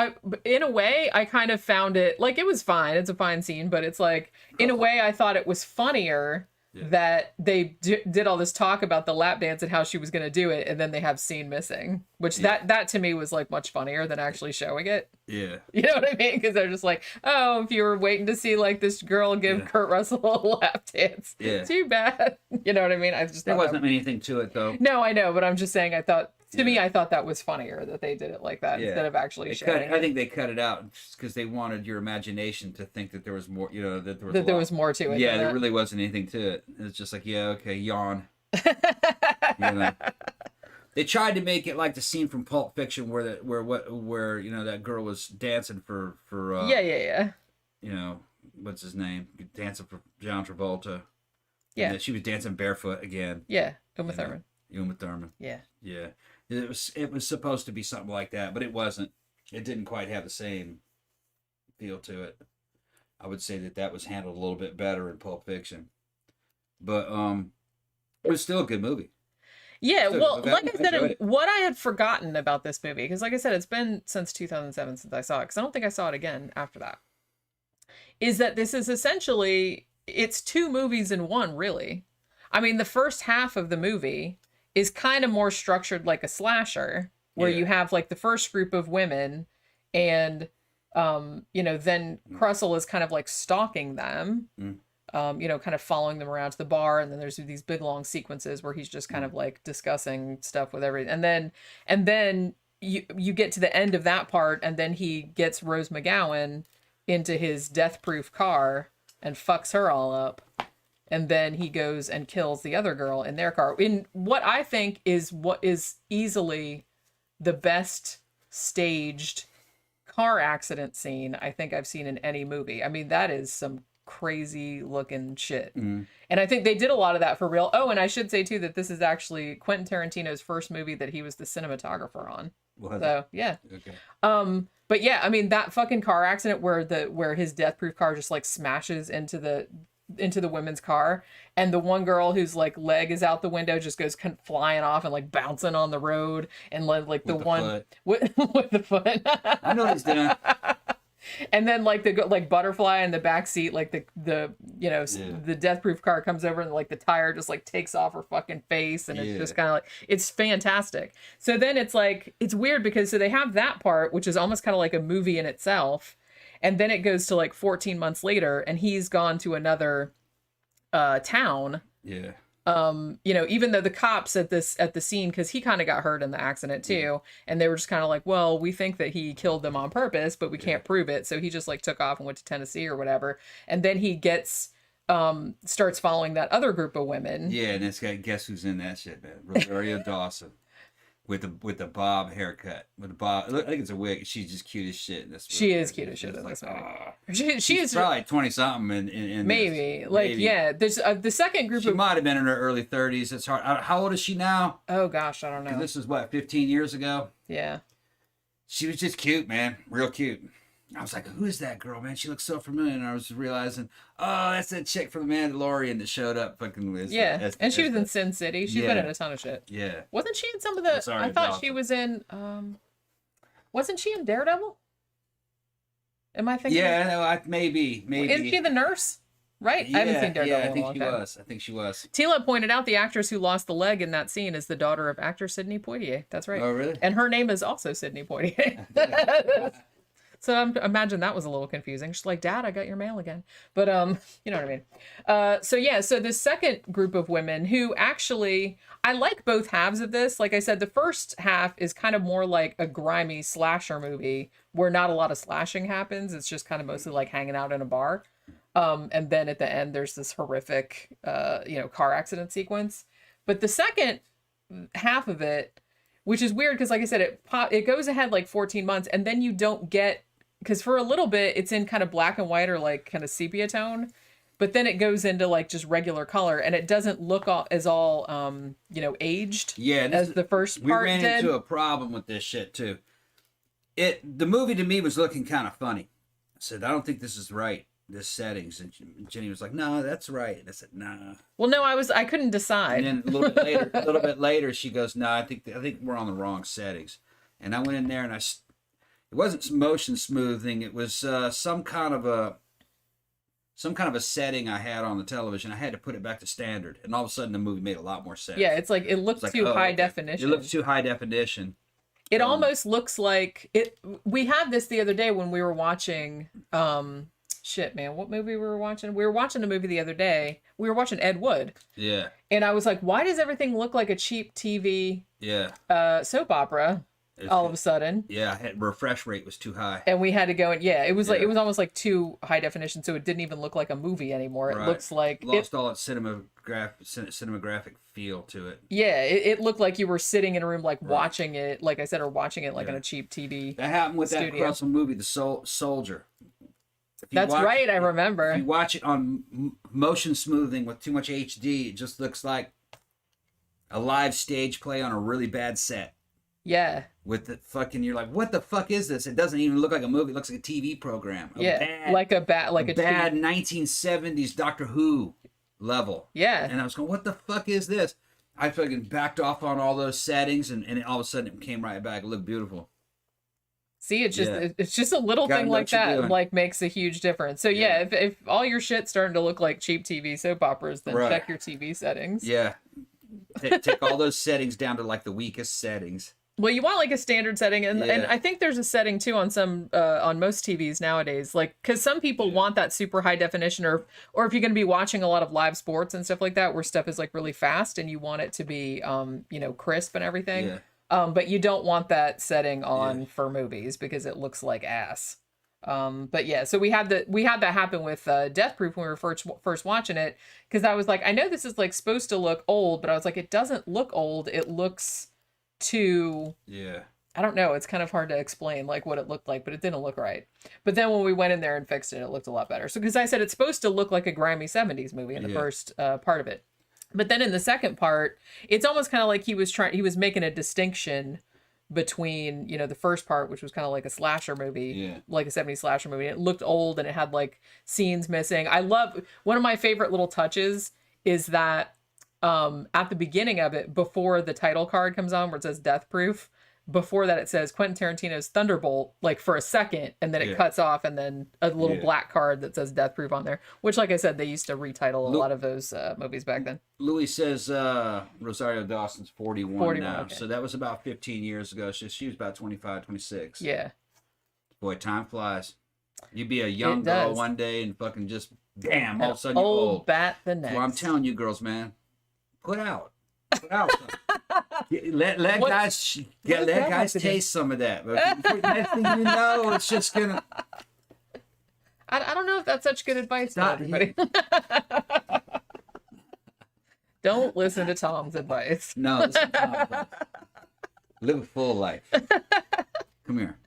in a way, I kind of found it like it was fine. It's a fine scene, but it's like in a way I thought it was funnier that they did all this talk about the lap dance and how she was going to do it, and then they have scene missing, which that to me was like much funnier than actually showing it. Yeah. You know what I mean? Because they're just like, oh, if you were waiting to see like this girl give Kurt Russell a lap dance, too bad. You know what I mean? There wasn't anything to it though. No, I know, but I'm just saying I thought that was funnier that they did it like that instead of actually showing it. I think they cut it out because they wanted your imagination to think that there was more, that there was more to it. Yeah, there really wasn't anything to it. It's just like, okay, yawn. They tried to make it like the scene from Pulp Fiction where that girl was dancing for what's his name, dancing for John Travolta. Yeah. And she was dancing barefoot again. Yeah, Uma Thurman. Uma Thurman. Yeah. Yeah. It was supposed to be something like that, but it wasn't. It didn't quite have the same feel to it. I would say that was handled a little bit better in Pulp Fiction. But it was still a good movie. Yeah, well, like I said, it. what I had forgotten about this movie, because like I said, it's been since 2007 since I saw it, because I don't think I saw it again after that, is that this is essentially, it's two movies in one, really. I mean, the first half of the movie is kind of more structured like a slasher, where you have like the first group of women, and, then Crussell is kind of like stalking them. Kind of following them around to the bar, and then there's these big long sequences where he's just kind of like discussing stuff with everything, and then you get to the end of that part, and then he gets Rose McGowan into his death-proof car and fucks her all up, and then he goes and kills the other girl in their car in what I think is what is easily the best staged car accident scene I think I've seen in any movie. I mean, that is some crazy looking shit. And I think they did a lot of that for real. Oh, and I should say too that this is actually Quentin Tarantino's first movie that he was the cinematographer on. So yeah. Okay. But yeah, I mean, that fucking car accident where his death-proof car just like smashes into the women's car, and the one girl whose like leg is out the window just goes flying off and like bouncing on the road, and like the one with the foot. I know what he's doing. And then like the like butterfly in the back seat, like the death-proof car comes over, and like the tire just like takes off her fucking face, and it's just kind of like, it's fantastic. So then it's like, it's weird because so they have that part, which is almost kind of like a movie in itself, and then it goes to like 14 months later, and he's gone to another town. Yeah. Even though the cops at the scene, because he kind of got hurt in the accident too, and they were just kind of like, well, we think that he killed them on purpose, but we can't prove it, so he just like took off and went to Tennessee or whatever, and then he gets starts following that other group of women. Yeah, and this guy, guess who's in that shit, man? Rosario Dawson. With the bob haircut, with the bob, I think it's a wig. She's just cute as shit. She is cute as shit in this movie. She's probably 20 something in maybe this. like maybe. Yeah. There's the second group. She might have been in her early 30s. It's hard. How old is she now? Oh gosh, I don't know. This is what, 15 years ago. Yeah. She was just cute, man, real cute. I was like, who is that girl, man? She looks so familiar. And I was realizing, oh, that's that chick from The Mandalorian that showed up fucking with. And she was in Sin City. She's been in a ton of shit. Yeah. Wasn't she in some of the... I thought she was in... wasn't she in Daredevil? Am I thinking... Yeah, no, maybe. Isn't she the nurse? Right? Yeah, I haven't seen Daredevil I think she was. Tila pointed out the actress who lost the leg in that scene is the daughter of actor Sidney Poitier. That's right. Oh, really? And her name is also Sidney Poitier. So I imagine that was a little confusing. She's like, Dad, I got your mail again. But, you know what I mean? So the second group of women who actually, I like both halves of this. Like I said, the first half is kind of more like a grimy slasher movie where not a lot of slashing happens. It's just kind of mostly like hanging out in a bar. And then at the end, there's this horrific, car accident sequence. But the second half of it, which is weird because, like I said, it goes ahead like 14 months, and then you don't get, because for a little bit it's in kind of black and white or like kind of sepia tone, but then it goes into like just regular color, and it doesn't look as all aged. Yeah, as the first part did. We ran into a problem with this shit too. The movie to me was looking kind of funny. I said, I don't think this is right. This settings, and Jenny was like, "No, that's right." And I said, "Nah." Well, no, I couldn't decide. And then a little bit later, she goes, "No, I think we're on the wrong settings." And I went in there, and it wasn't motion smoothing. It was some kind of a setting I had on the television. I had to put it back to standard, and all of a sudden, the movie made a lot more sense. Yeah, it's like it looked too high definition. It looked too high definition. It almost looks like it. We had this the other day when we were watching. Shit, man, what movie we were watching? We were watching a movie the other day. We were watching Ed Wood. Yeah. And I was like, why does everything look like a cheap TV soap opera all of a sudden? Yeah, refresh rate was too high. And we had to go and it was like it was almost like too high definition, so it didn't even look like a movie anymore. It looks like lost all its cinematographic feel to it. Yeah, it looked like you were sitting in a room like watching it, like I said, or watching it like on a cheap TV. That happened with that Russell movie, The Soldier. That's right. I remember. If you watch it on motion smoothing with too much HD, it just looks like a live stage play on a really bad set. Yeah. With the fucking, you're like, what the fuck is this? It doesn't even look like a movie. It looks like a TV program. Like a 1970s Doctor Who level. Yeah. And I was going, what the fuck is this? I fucking backed off on all those settings, and all of a sudden it came right back. It looked beautiful. See, it's just a little thing like that like makes a huge difference. So yeah, if all your shit's starting to look like cheap TV soap operas, then check your TV settings. Yeah. Take all those settings down to like the weakest settings. Well, you want like a standard setting, and I think there's a setting too on some on most TVs nowadays, like because some people want that super high definition, or if you're going to be watching a lot of live sports and stuff like that, where stuff is like really fast and you want it to be crisp and everything. Yeah. But you don't want that setting on for movies because it looks like ass. But yeah, so we had that happen with Death Proof when we were first watching it, because I was like, I know this is like supposed to look old, but I was like, it doesn't look old. It looks too, I don't know. It's kind of hard to explain like what it looked like, but it didn't look right. But then when we went in there and fixed it, it looked a lot better. So because I said it's supposed to look like a grimy 70s movie in the first part of it. But then in the second part, it's almost kind of like he was making a distinction between, the first part, which was kind of like a slasher movie, like a 70s slasher movie. It looked old and it had like scenes missing. I love, one of my favorite little touches is that at the beginning of it, before the title card comes on where it says Death Proof, before that it says Quentin Tarantino's Thunderbolt, like for a second, and then it cuts off, and then a little black card that says Death Proof on there, which, like I said, they used to retitle a lot of those movies back then. Louis says Rosario Dawson's 41 now, okay. So that was about 15 years ago. She was about 25, 26. Yeah. Boy, time flies. You'd be a young girl one day and fucking just, damn, all of a sudden you're old. Bat the next. Well, I'm telling you, girls, man, put out. let guys taste some of that. But next thing you know, it's just gonna. I don't know if that's such good advice for everybody. Don't listen to Tom's advice. No, listen to Tom's advice. Live a full life. Come here.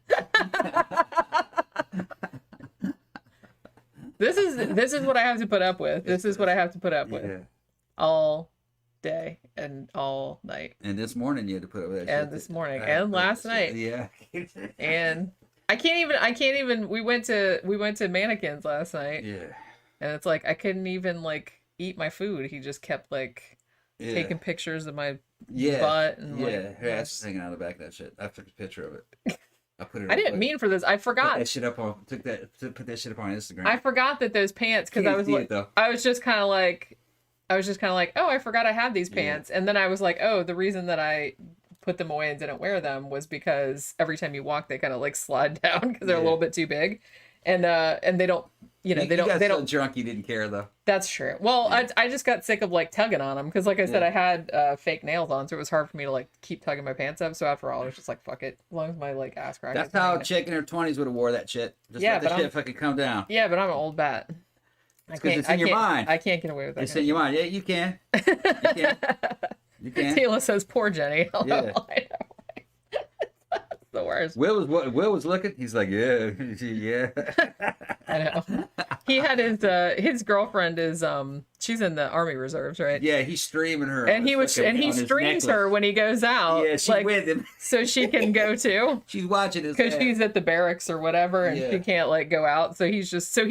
This is what I have to put up with. This is what I have to put up with. All day and all night. And this morning you had to put up with that shit. And this morning and last night. Yeah. And I can't even we went to Mannequins last night. Yeah. And it's like I couldn't even like eat my food. He just kept like taking pictures of my butt and her ass was hanging out of the back of that shit. I took a picture of it. I put it. I didn't mean for this. I forgot. Put that shit up on. Put that shit up on Instagram. I forgot that those pants, because I was like, I was just kind of like, oh, I forgot I had these pants, and then I was like, oh, the reason that I put them away and didn't wear them was because every time you walk, they kind of like slide down because they're a little bit too big, and they don't. They don't. Drunk, you didn't care though. That's true. Well, I just got sick of like tugging on them because, like I said, I had fake nails on, so it was hard for me to like keep tugging my pants up. So after all, I was just like, fuck it, as long as my like ass crack. That's how a chick in her 20s would have wore that shit. Just let the shit fucking come down. Yeah, but I'm an old bat. Because it's in your mind. I can't get away with that. It's in your mind. Yeah, you can. You can. Tila says, "Poor Jenny." Yeah. The worst. Will was looking. He's like, yeah. I know. He had his girlfriend is she's in the Army Reserves, right? Yeah, he's streaming her. And he streams her when he goes out. Yeah, she's like, with him, so she can go too. She's watching his because she's at the barracks or whatever, and she can't like go out. So he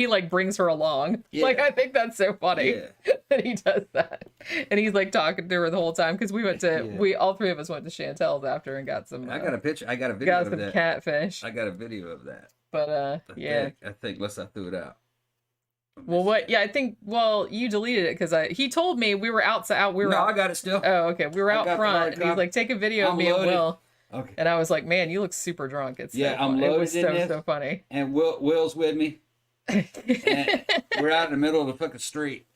like brings her along. Yeah. Like I think that's so funny that he does that, and he's like talking to her the whole time because we all three of us went to Chantel's after and got some. I got a picture. I got a video. Got some catfish. I got a video of that. But I think unless I threw it out. Well, what? Yeah, I think. Well, you deleted it because he told me we were outside. No, I got it still. Oh, okay. We were out front, and he's like, "Take a video of me and Will." Okay. And I was like, "Man, you look super drunk." It's I'm loaded. It was so funny. And Will's with me. And we're out in the middle of the fucking street,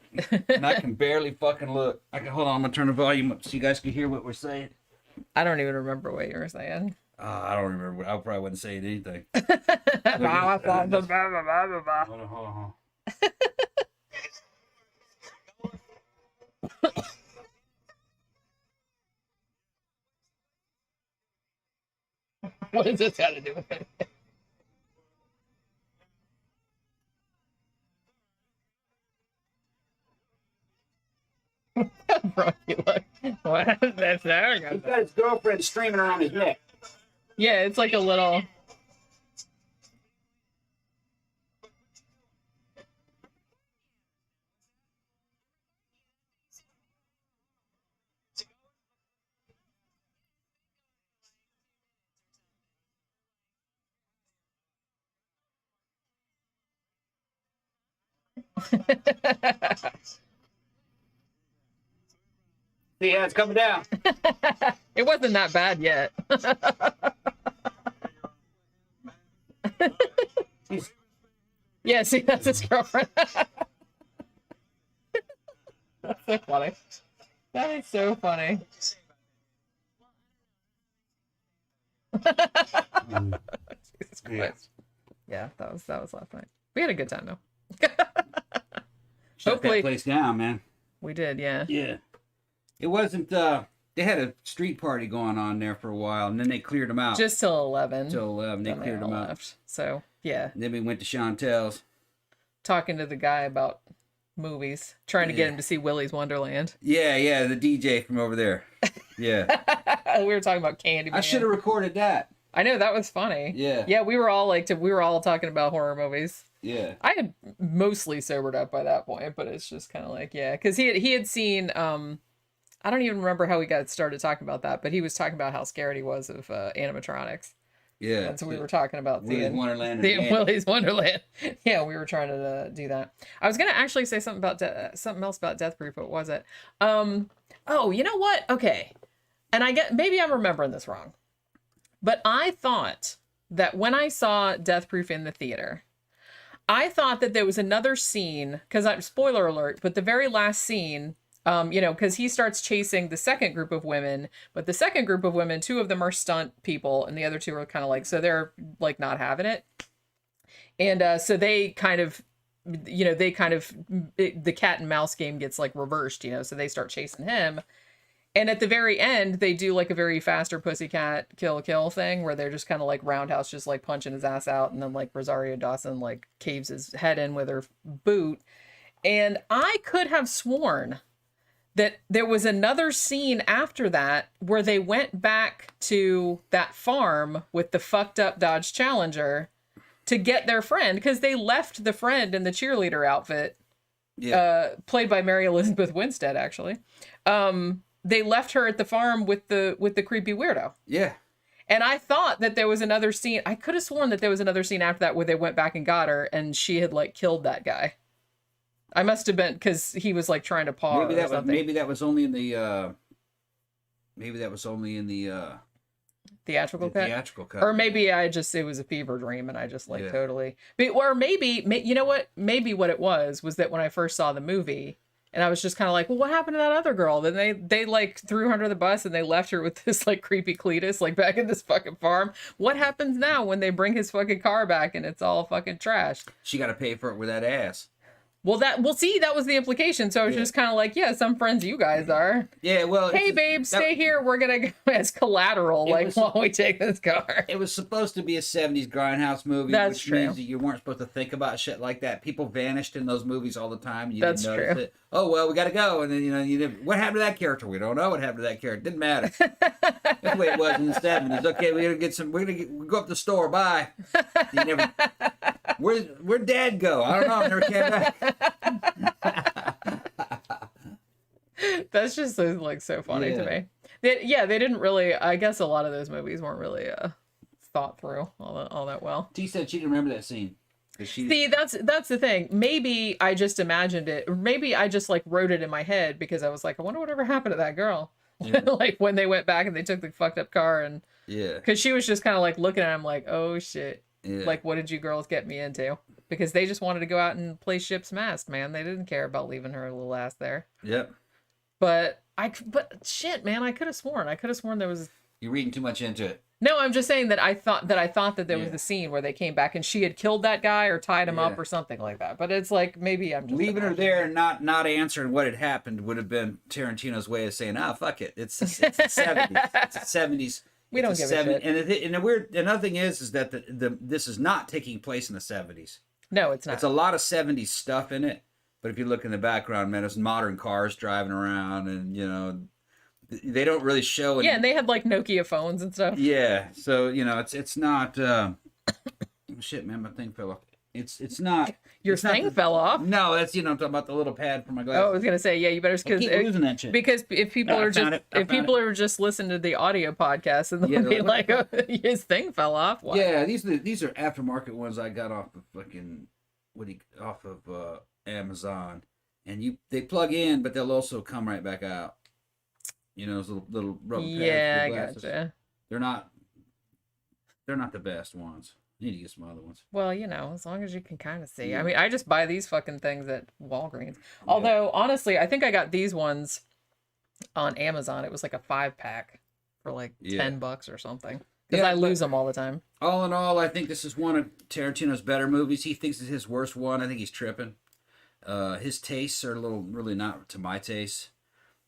and I can barely fucking look. Hold on. I'm gonna turn the volume up so you guys can hear what we're saying. I don't even remember what you were saying. I don't remember. I probably wasn't saying anything. Hold on. What does this got to do with it? Rocky look. What? That's there. He's got his girlfriend streaming around his neck. Yeah, it's like a little. See, yeah, it's coming down. It wasn't that bad yet. Yeah, see, that's his girlfriend. That's so funny. That is so funny. Jesus Christ. Yeah, that was last night. We had a good time though. Shut Hopefully that place down, man. we did, yeah. Yeah. It wasn't, they had a street party going on there for a while, and then they cleared them out. Just till 11. Till 11, they Then cleared all them out. left. So, yeah. And then we went to Chantel's. Talking to the guy about movies, trying to get him to see Willy's Wonderland. Yeah, the DJ from over there. Yeah. We were talking about Candyman. I should have recorded that. I know, that was funny. Yeah. Yeah, we were all talking about horror movies. Yeah. I had mostly sobered up by that point, but it's just kind of like, yeah, because he had seen I don't even remember how we got started talking about that, but he was talking about how scared he was of animatronics. Yeah. And so we were talking about Willy's Wonderland. Willy's Wonderland. Yeah, we were trying to do that. I was gonna actually say something about something else about Death Proof. What was it? Oh, you know what? Okay, and I get maybe I'm remembering this wrong, but I thought that when I saw Death Proof in the theater, I thought that there was another scene, because spoiler alert, but the very last scene, because he starts chasing the second group of women, but the second group of women, two of them are stunt people, and the other two are kind of like, so they're like not having it. And so they kind of, the cat and mouse game gets like reversed, so they start chasing him. And at the very end, they do like a very faster pussycat kill thing where they're just kind of like roundhouse, just like punching his ass out. And then like Rosario Dawson like caves his head in with her boot. And I could have sworn that there was another scene after that where they went back to that farm with the fucked up Dodge Challenger to get their friend, because they left the friend in the cheerleader outfit, played by Mary Elizabeth Winstead, actually. They left her at the farm with the creepy weirdo. Yeah. And I thought that there was another scene. I could have sworn that there was another scene after that where they went back and got her and she had like killed that guy. I must have been, because he was like trying to paw maybe her or something. Maybe that was only in the theatrical cut. Theatrical cut. Or maybe it was a fever dream and I just like totally. Or maybe, you know what? Maybe what it was that when I first saw the movie, and I was just kind of like, well, what happened to that other girl? Then they like threw her under the bus and they left her with this like creepy Cletus like back in this fucking farm. What happens now when they bring his fucking car back and it's all fucking trashed? She got to pay for it with that ass. Well, see, that was the implication. So I was just kind of like, yeah, some friends you guys are. Yeah, well. Hey, babe, stay here. We're going to go as collateral, while we take this car. It was supposed to be a 70s Grindhouse movie, That's which true. means that you weren't supposed to think about shit like that. People vanished in those movies all the time. You That's didn't notice true. it. Oh, well, we got to go. And then, you didn't, what happened to that character? We don't know what happened to that character. Didn't matter. That's the way it was in the 70s. Okay, we're going to go up to the store. Bye. You never... Where'd Dad go? I don't know. I never came back. That's just like so funny to me. They didn't really. I guess a lot of those movies weren't really thought through all that well. T said she didn't remember that scene. See, that's the thing. Maybe I just imagined it, or maybe I just like wrote it in my head because I was like, I wonder whatever happened to that girl. Yeah. Like when they went back and they took the fucked up car, and because she was just kind of like looking at him like, oh shit. Yeah. Like, what did you girls get me into? Because they just wanted to go out and play ship's mast, man. They didn't care about leaving her little ass there. Yep. But shit, man, I could have sworn there was. You're reading too much into it. No, I'm just saying that I thought that there was the scene where they came back and she had killed that guy or tied him up or something like that. But it's like, maybe I'm just leaving her there and not answering what had happened would have been Tarantino's way of saying, fuck it. It's the 70s. It's the 70s. We don't give a shit. And another thing is that this is not taking place in the 70s. No, it's not. It's a lot of 70s stuff in it. But if you look in the background, man, there's modern cars driving around, and they don't really show it. Yeah, and they had like Nokia phones and stuff. Yeah, so it's not. Shit, man, my thing fell off. It's not. Your it's not thing fell off. No, that's I'm talking about the little pad for my glasses. Oh, I was gonna say, yeah, you better I keep losing that shit. because if people No, are just are just listening to the audio podcast and they'll be like, oh, his thing fell off. What? Yeah, these are aftermarket ones I got off of fucking Amazon, and they plug in, but they'll also come right back out. Those little rubber pads. Yeah, I gotcha. They're not the best ones. You need to get some other ones. Well, as long as you can kind of see. Yeah. I mean, I just buy these fucking things at Walgreens. Yeah. Although, honestly, I think I got these ones on Amazon. It was like a 5-pack for like $10 or something. Because I lose them all the time. All in all, I think this is one of Tarantino's better movies. He thinks it's his worst one. I think he's tripping. His tastes are really not to my taste.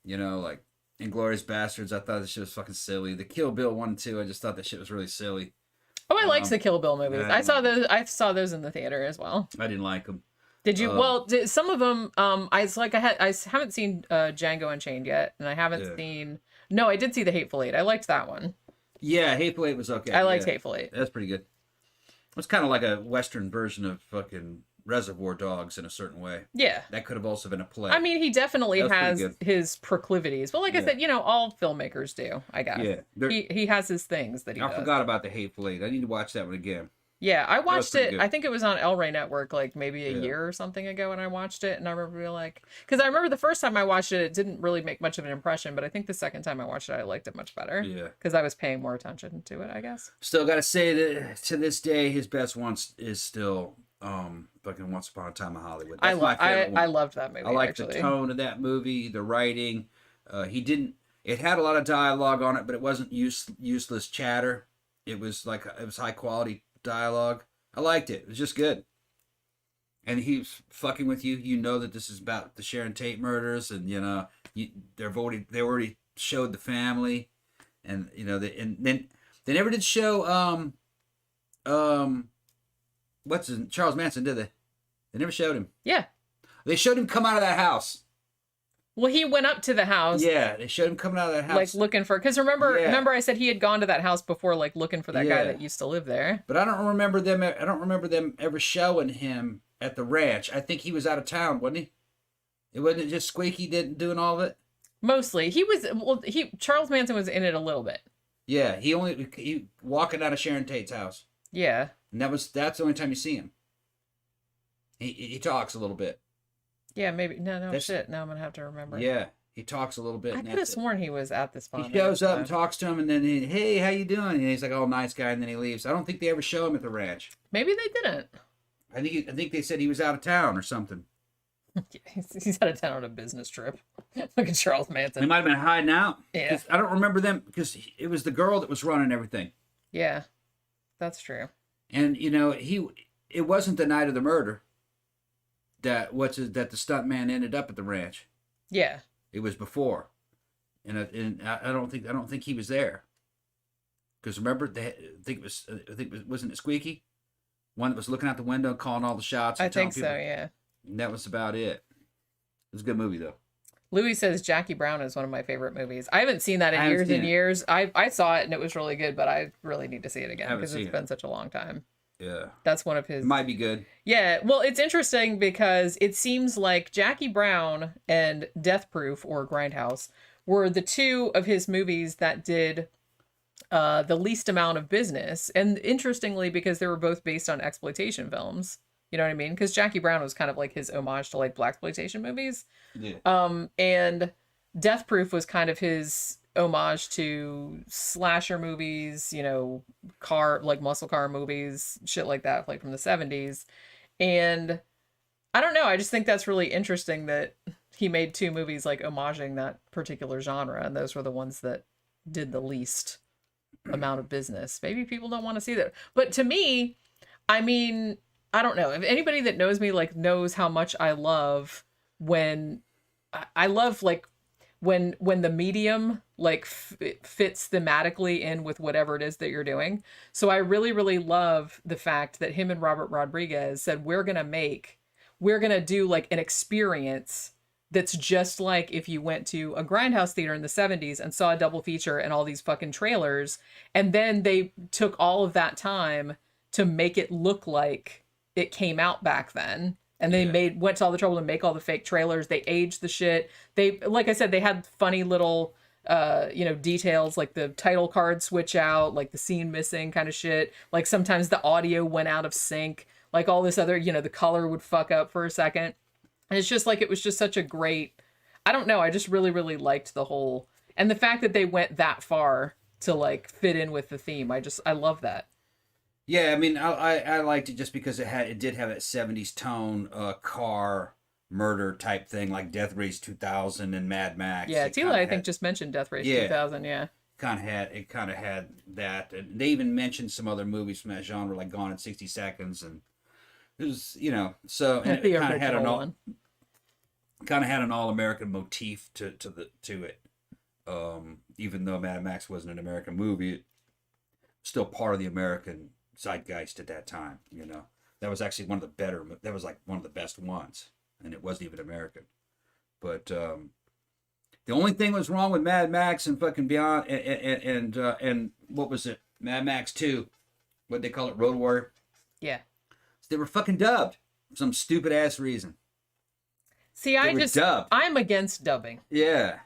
Like Inglourious Bastards, I thought this shit was fucking silly. The Kill Bill 1 and 2, I just thought that shit was really silly. Oh, I liked the Kill Bill movies. I saw those in the theater as well. I didn't like them. Did you? Some of them. I haven't seen Django Unchained yet, and I haven't seen. No, I did see The Hateful Eight. I liked that one. Yeah, Hateful Eight was okay. I liked Hateful Eight. That's pretty good. It's kind of like a Western version of fucking Reservoir Dogs in a certain way. Yeah. That could have also been a play. I mean, he definitely has his proclivities. But like I said, all filmmakers do, I guess. Yeah. He has his things that he does. I forgot about The Hateful Eight. I need to watch that one again. Yeah, I watched it. Good. I think it was on El Rey Network like maybe a year or something ago when I watched it. And I remember being like... Because I remember the first time I watched it, it didn't really make much of an impression. But I think the second time I watched it, I liked it much better. Yeah. Because I was paying more attention to it, I guess. Still got to say that to this day, his best one is still... fucking Once Upon a Time in Hollywood. That's my favorite one. I loved that movie. I liked the tone of that movie, the writing. It had a lot of dialogue on it, but it wasn't useless chatter. It was high quality dialogue. I liked it. It was just good. And he's fucking with you. You know that this is about the Sharon Tate murders, and they already showed the family, and and then they never did show Charles Manson, did they? They never showed him. Yeah. They showed him come out of that house. Well, he went up to the house. Yeah, they showed him coming out of that house. Like looking for, because remember I said he had gone to that house before, like looking for that guy that used to live there. But I don't remember them ever showing him at the ranch. I think he was out of town, wasn't he? It wasn't just Squeaky doing all of it. Mostly, Charles Manson was in it a little bit. Yeah, he walking out of Sharon Tate's house. Yeah. And that's the only time you see him. He talks a little bit. Yeah, maybe. No, shit. Now I'm going to have to remember. Yeah, he talks a little bit. I could have sworn he was at the spot. He shows up and talks to him, and then, hey, how you doing? And he's like, oh, nice guy, and then he leaves. I don't think they ever show him at the ranch. Maybe they didn't. I think they said he was out of town or something. He's out of town on a business trip. Look at Charles Manson. He might have been hiding out. Yeah. I don't remember them, because it was the girl that was running everything. Yeah, that's true. And, it wasn't the night of the murder that the stuntman ended up at the ranch. Yeah. It was before. And I don't think he was there. Because remember, wasn't it Squeaky? One that was looking out the window, calling all the shots. I think so, yeah. And that was about it. It was a good movie, though. Louis says Jackie Brown is one of my favorite movies. I haven't seen that in years and years. I saw it and it was really good, but I really need to see it again because it's been such a long time. Yeah. That's one of his... It might be good. Yeah. Well, it's interesting because it seems like Jackie Brown and Death Proof or Grindhouse were the two of his movies that did the least amount of business. And interestingly, because they were both based on exploitation films. You know what I mean? Because Jackie Brown was kind of like his homage to like blaxploitation movies. Yeah. And Death Proof was kind of his homage to slasher movies, muscle car movies, shit like that, like from the 70s. And I don't know, I just think that's really interesting that he made two movies like homaging that particular genre, and those were the ones that did the least amount of business. Maybe people don't want to see that. But to me, I mean, I don't know. If anybody that knows me knows how much I love when the medium fits thematically in with whatever it is that you're doing. So I really, really love the fact that him and Robert Rodriguez said, we're going to make we're going to do like an experience that's just like if you went to a Grindhouse theater in the 70s and saw a double feature and all these fucking trailers. And then they took all of that time to make it look like it came out back then. And they went to all the trouble to make all the fake trailers. They aged the shit. They, like I said, they had funny little, details, like the title card switch out, like the scene missing kind of shit. Like sometimes the audio went out of sync, like all this other, the color would fuck up for a second. And it's just like, it was just such a great, I don't know. I just really, really liked the whole, and the fact that they went that far to like fit in with the theme. I love that. Yeah, I mean, I liked it just because it did have that 70s tone, car murder type thing, like Death Race 2000 and Mad Max. Yeah, Tila, I think, just mentioned Death Race 2000, yeah. Kind of had that. And they even mentioned some other movies from that genre, like Gone in 60 Seconds, and it was, so and it kind of had an all-American motif to it. Even though Mad Max wasn't an American movie, it was still part of the American zeitgeist at that time. That was actually one of the best ones, and it wasn't even American. But the only thing was wrong with Mad Max and fucking Beyond and what was it, Mad Max 2, what they call it, Road Warrior. Yeah, they were fucking dubbed for some stupid ass reason. See, I'm against dubbing. Yeah,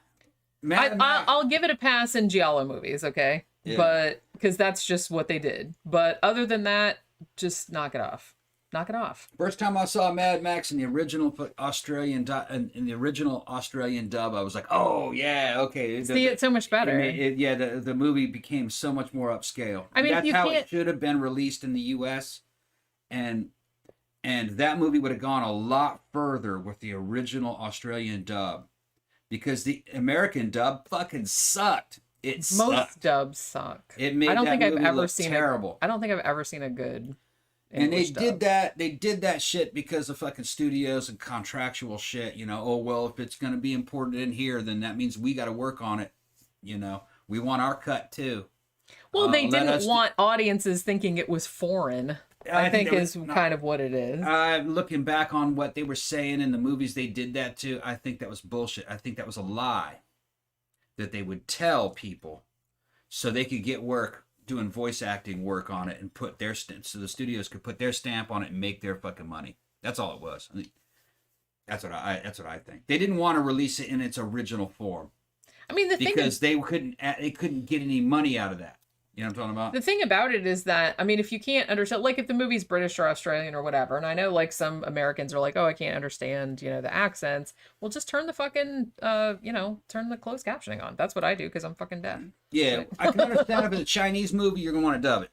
I'll give it a pass in giallo movies, okay? Yeah. But because that's just what they did. But other than that, just knock it off. Knock it off. First time I saw Mad Max in the original Australian dub, I was like, oh yeah, okay. It's so much better. The movie became so much more upscale. I mean, that's how it should have been released in the U.S. And that movie would have gone a lot further with the original Australian dub, because the American dub fucking sucked. Most dubs suck. It made I don't think I've ever seen terrible. I don't think I've ever seen a good English dub. They did that shit because of fucking studios and contractual shit. Oh well, if it's gonna be imported in here, then that means we got to work on it. We want our cut too. Well, they didn't want audiences thinking it was foreign. I think is kind of what it is. Looking back on what they were saying in the movies they did that to, I think that was bullshit. I think that was a lie that they would tell people so they could get work doing voice acting work on it and put their so the studios could put their stamp on it and make their fucking money. That's all it was. That's what I think. They didn't want to release it in its original form. I mean, because they couldn't get any money out of that. You know what I'm talking about? The thing about it is that, I mean, if you can't understand, like if the movie's British or Australian or whatever, and I know like some Americans are like, oh, I can't understand, the accents. Well, just turn the fucking, turn the closed captioning on. That's what I do because I'm fucking deaf. Yeah, I can understand if it's a Chinese movie, you're going to want to dub it.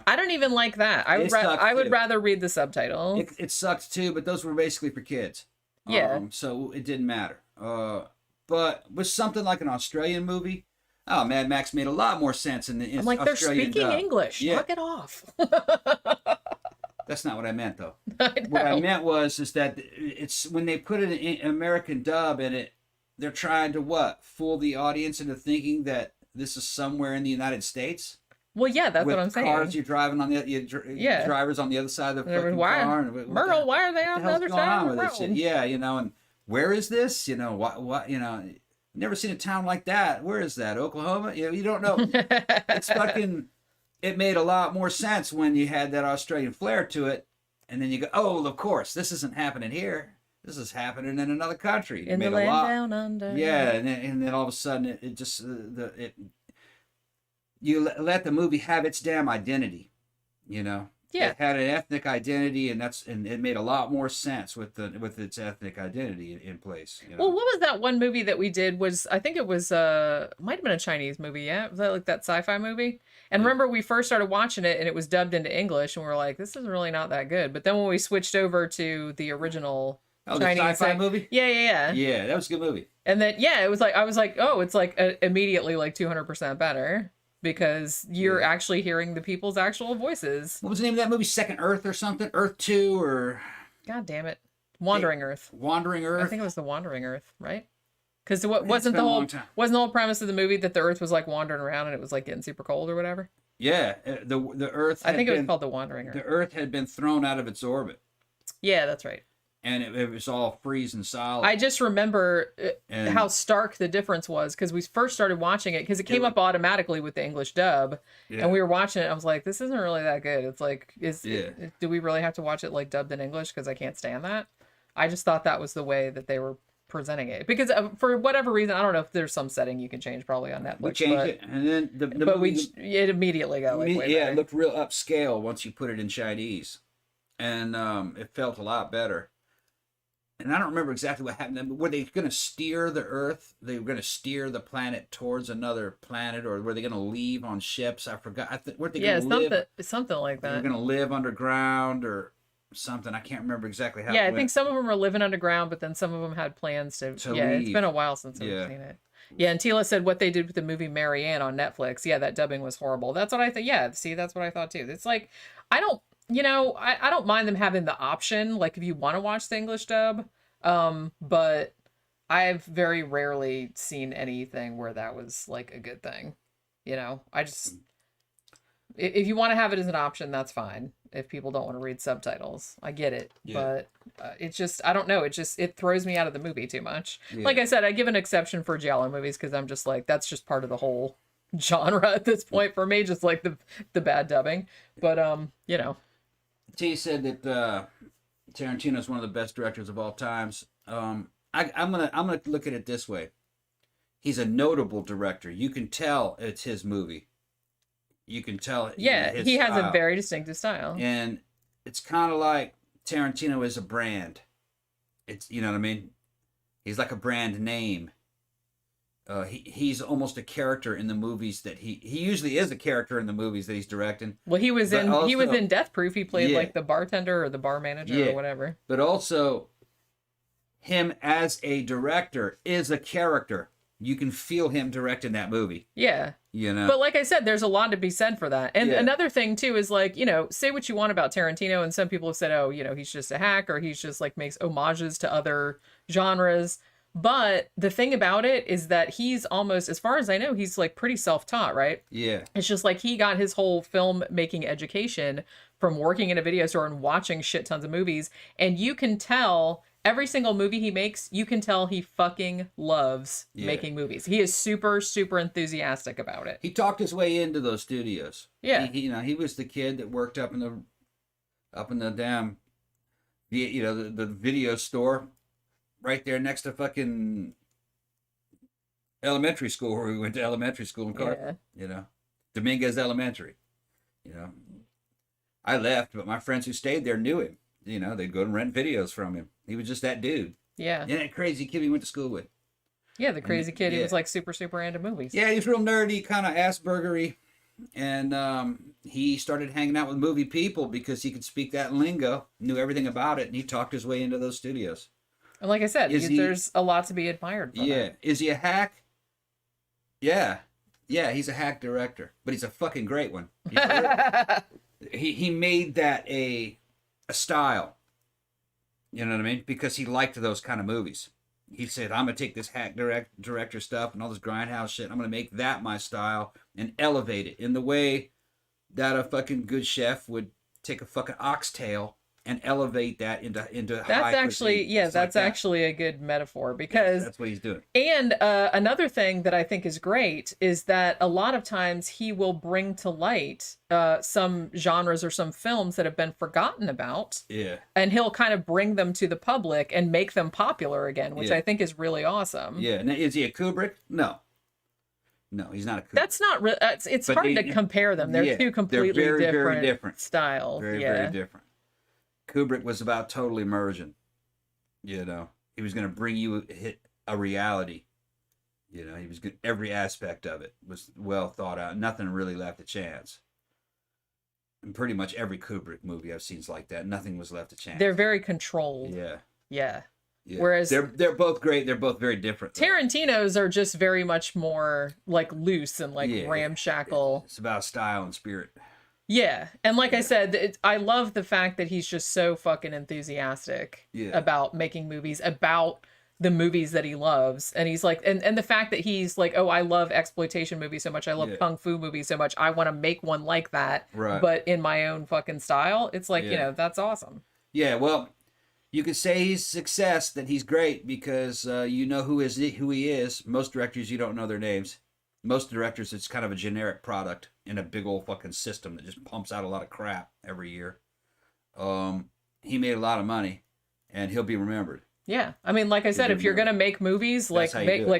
I don't even like that. I would rather read the subtitle. It sucks too, but those were basically for kids. Yeah. So it didn't matter. But with something like an Australian movie, Mad Max made a lot more sense in the Australian dub. They're speaking English. Yeah. Knock it off. That's not what I meant, though. I know. What I meant was that it's when they put an American dub in it, they're trying to fool the audience into thinking that this is somewhere in the United States. Well, yeah, that's what I'm saying. Cars you're driving on drivers on the other side of the fucking car. Merle, why are they on the other side of the road? Yeah, and where is this? What never seen a town like that. Where is that? Oklahoma? You don't know. It's fucking. It made a lot more sense when you had that Australian flair to it, and then you go, oh, of course, this isn't happening here. This is happening in another country. In the land down under. Yeah, and then all of a sudden it just you let the movie have its damn identity, Yeah. It had an ethnic identity, and it made a lot more sense with its ethnic identity in place. Well, what was that one movie that we did? I think it was might have been a Chinese movie. Yeah, was that like that sci-fi movie? And remember, we first started watching it, and it was dubbed into English, and we were like, "This is really not that good." But then when we switched over to the original Chinese the sci-fi movie, yeah, that was a good movie. And then it was like I was like, oh, it's like immediately like 200% better. Because you're actually hearing the people's actual voices. What was the name of that movie? Second Earth or something? Earth 2 or... God damn it. Wandering Earth. Wandering Earth? I think it was the Wandering Earth, right? Because wasn't the whole premise of the movie that the Earth was like wandering around and it was like getting super cold or whatever? Yeah. The Earth... I think it was called the Wandering Earth. The Earth had been thrown out of its orbit. Yeah, that's right. And it was all freezing solid. I just remember And- how stark the difference was because we first started watching it because it came up automatically with the English dub, and we were watching it. I was like, "This isn't really that good." It's like, do we really have to watch it like dubbed in English? Because I can't stand that. I just thought that was the way that they were presenting it because for whatever reason, I don't know if there's some setting you can change probably on Netflix. We changed it, and then it immediately got like way better. It looked real upscale once you put it in Chinese, and it felt a lot better. And I don't remember exactly what happened. But were they going to steer the Earth? They were going to steer the planet towards another planet, or were they going to leave on ships? I forgot. Weren't they going to live? Something like that. They were going to live underground or something. I can't remember exactly how. Yeah, I think some of them were living underground, but then some of them had plans to yeah, leave. It's been a while since I've seen it. Yeah, and Tila said what they did with the movie Marianne on Netflix. Yeah, that dubbing was horrible. That's what I think. Yeah, see, that's what I thought too. It's like I don't mind them having the option, like if you want to watch the English dub. But I've very rarely seen anything where that was like a good thing. You know, if you want to have it as an option, that's fine. If people don't want to read subtitles, I get it. Yeah. But it's just, I don't know. It throws me out of the movie too much. Yeah. Like I said, I give an exception for giallo movies because I'm just like, that's just part of the whole genre at this point for me, just like the bad dubbing. But, you know. T said that, Tarantino is one of the best directors of all times. I'm gonna look at it this way. He's a notable director. You can tell it's his movie. You can tell. Yeah, he has a very distinctive style. And it's kind of like Tarantino is a brand. It's, you know what I mean? He's like a brand name. He's almost a character in the movies that he usually is a character in the movies that he's directing. Well, he was in Death Proof. He played like the bartender or the bar manager or whatever. But also, him as a director is a character. You can feel him directing that movie. Yeah. You know. But like I said, there's a lot to be said for that. And another thing too is like, you know, say what you want about Tarantino, and some people have said, oh, you know, he's just a hack, or he's just like makes homages to other genres. But the thing about it is that he's almost, as far as I know, he's like pretty self-taught, right? Yeah. It's just like he got his whole film making education from working in a video store and watching shit tons of movies. And you can tell every single movie he makes, you can tell he fucking loves making movies. He is super, super enthusiastic about it. He talked his way into those studios. Yeah. He was the kid that worked up in the damn, the video store. Right there next to fucking elementary school where we went to elementary school in Carter. Yeah. You know, Dominguez Elementary. You know, I left, but my friends who stayed there knew him. You know, they'd go and rent videos from him. He was just that dude. Yeah. And that crazy kid we went to school with. Yeah, the crazy kid. He was like super, super into movies. Yeah, he was real nerdy, kind of Aspergery. And he started hanging out with movie people because he could speak that lingo, knew everything about it, and he talked his way into those studios. And like I said, there's a lot to be admired for that. Is he a hack? Yeah. Yeah, he's a hack director. But he's a fucking great one. He made that a style. You know what I mean? Because he liked those kind of movies. He said, I'm going to take this hack director stuff and all this Grindhouse shit, I'm going to make that my style and elevate it in the way that a fucking good chef would take a fucking oxtail and elevate that into that's actually cuisine. That's like actually a good metaphor because that's what he's doing. And another thing that I think is great is that a lot of times he will bring to light some genres or some films that have been forgotten about. Yeah. And he'll kind of bring them to the public and make them popular again, which I think is really awesome. Yeah. Now, is he a Kubrick? No, he's not a Kubrick. That's not real. It's hard to compare them. They're two completely very different styles. Very different. Kubrick was about total immersion. You know, he was going to bring you a reality. You know, he was good. Every aspect of it was well thought out. Nothing really left a chance. And pretty much every Kubrick movie I've seen is like that. Nothing was left a chance. They're very controlled. Yeah. Whereas they're both great. They're both very different. Though. Tarantino's are just very much more like loose and like ramshackle. It's about style and spirit. Yeah. And like I said, I love the fact that he's just so fucking enthusiastic about making movies, about the movies that he loves. And he's like, and the fact that he's like, oh, I love exploitation movies so much. I love kung fu movies so much. I want to make one like that, but in my own fucking style. It's like, you know, that's awesome. Yeah, well, you could say he's success, that he's great, because you know who he is. Most directors, you don't know their names. Most directors, it's kind of a generic product in a big old fucking system that just pumps out a lot of crap every year. He made a lot of money, and he'll be remembered. Yeah, I mean, like I said, if you're gonna make movies, like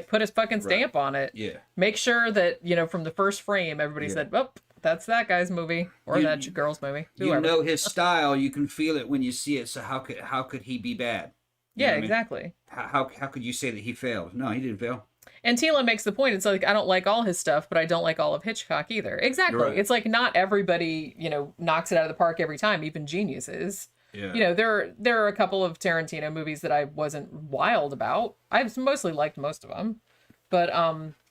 put his fucking stamp on it. Yeah. Make sure that from the first frame, everybody said, "Oh, that's that guy's movie or that girl's movie." Whoever. You know his style. You can feel it when you see it. So how could he be bad? Yeah, exactly. How could you say that he failed? No, he didn't fail. And Tila makes the point. It's like, I don't like all his stuff, but I don't like all of Hitchcock either. Exactly. Right. It's like not everybody, knocks it out of the park every time, even geniuses. Yeah. There are a couple of Tarantino movies that I wasn't wild about. I've mostly liked most of them. But,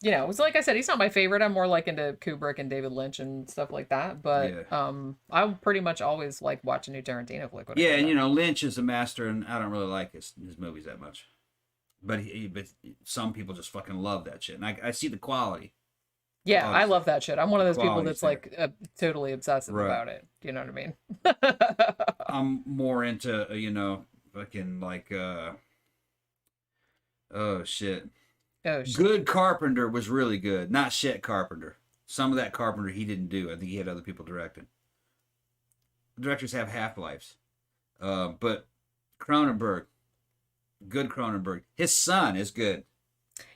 it's like I said, he's not my favorite. I'm more like into Kubrick and David Lynch and stuff like that. But I pretty much always like watching new Tarantino flick. Yeah, and Lynch is a master, and I don't really like his movies that much. But but some people just fucking love that shit, and I see the quality. Yeah, I love that shit. I'm one of those people that's like totally obsessive about it. You know what I mean? I'm more into fucking like oh shit. Good Carpenter was really good, not shit Carpenter. Some of that Carpenter he didn't do. I think he had other people directing. Directors have half-lives, but Cronenberg. Good Cronenberg. His son is good.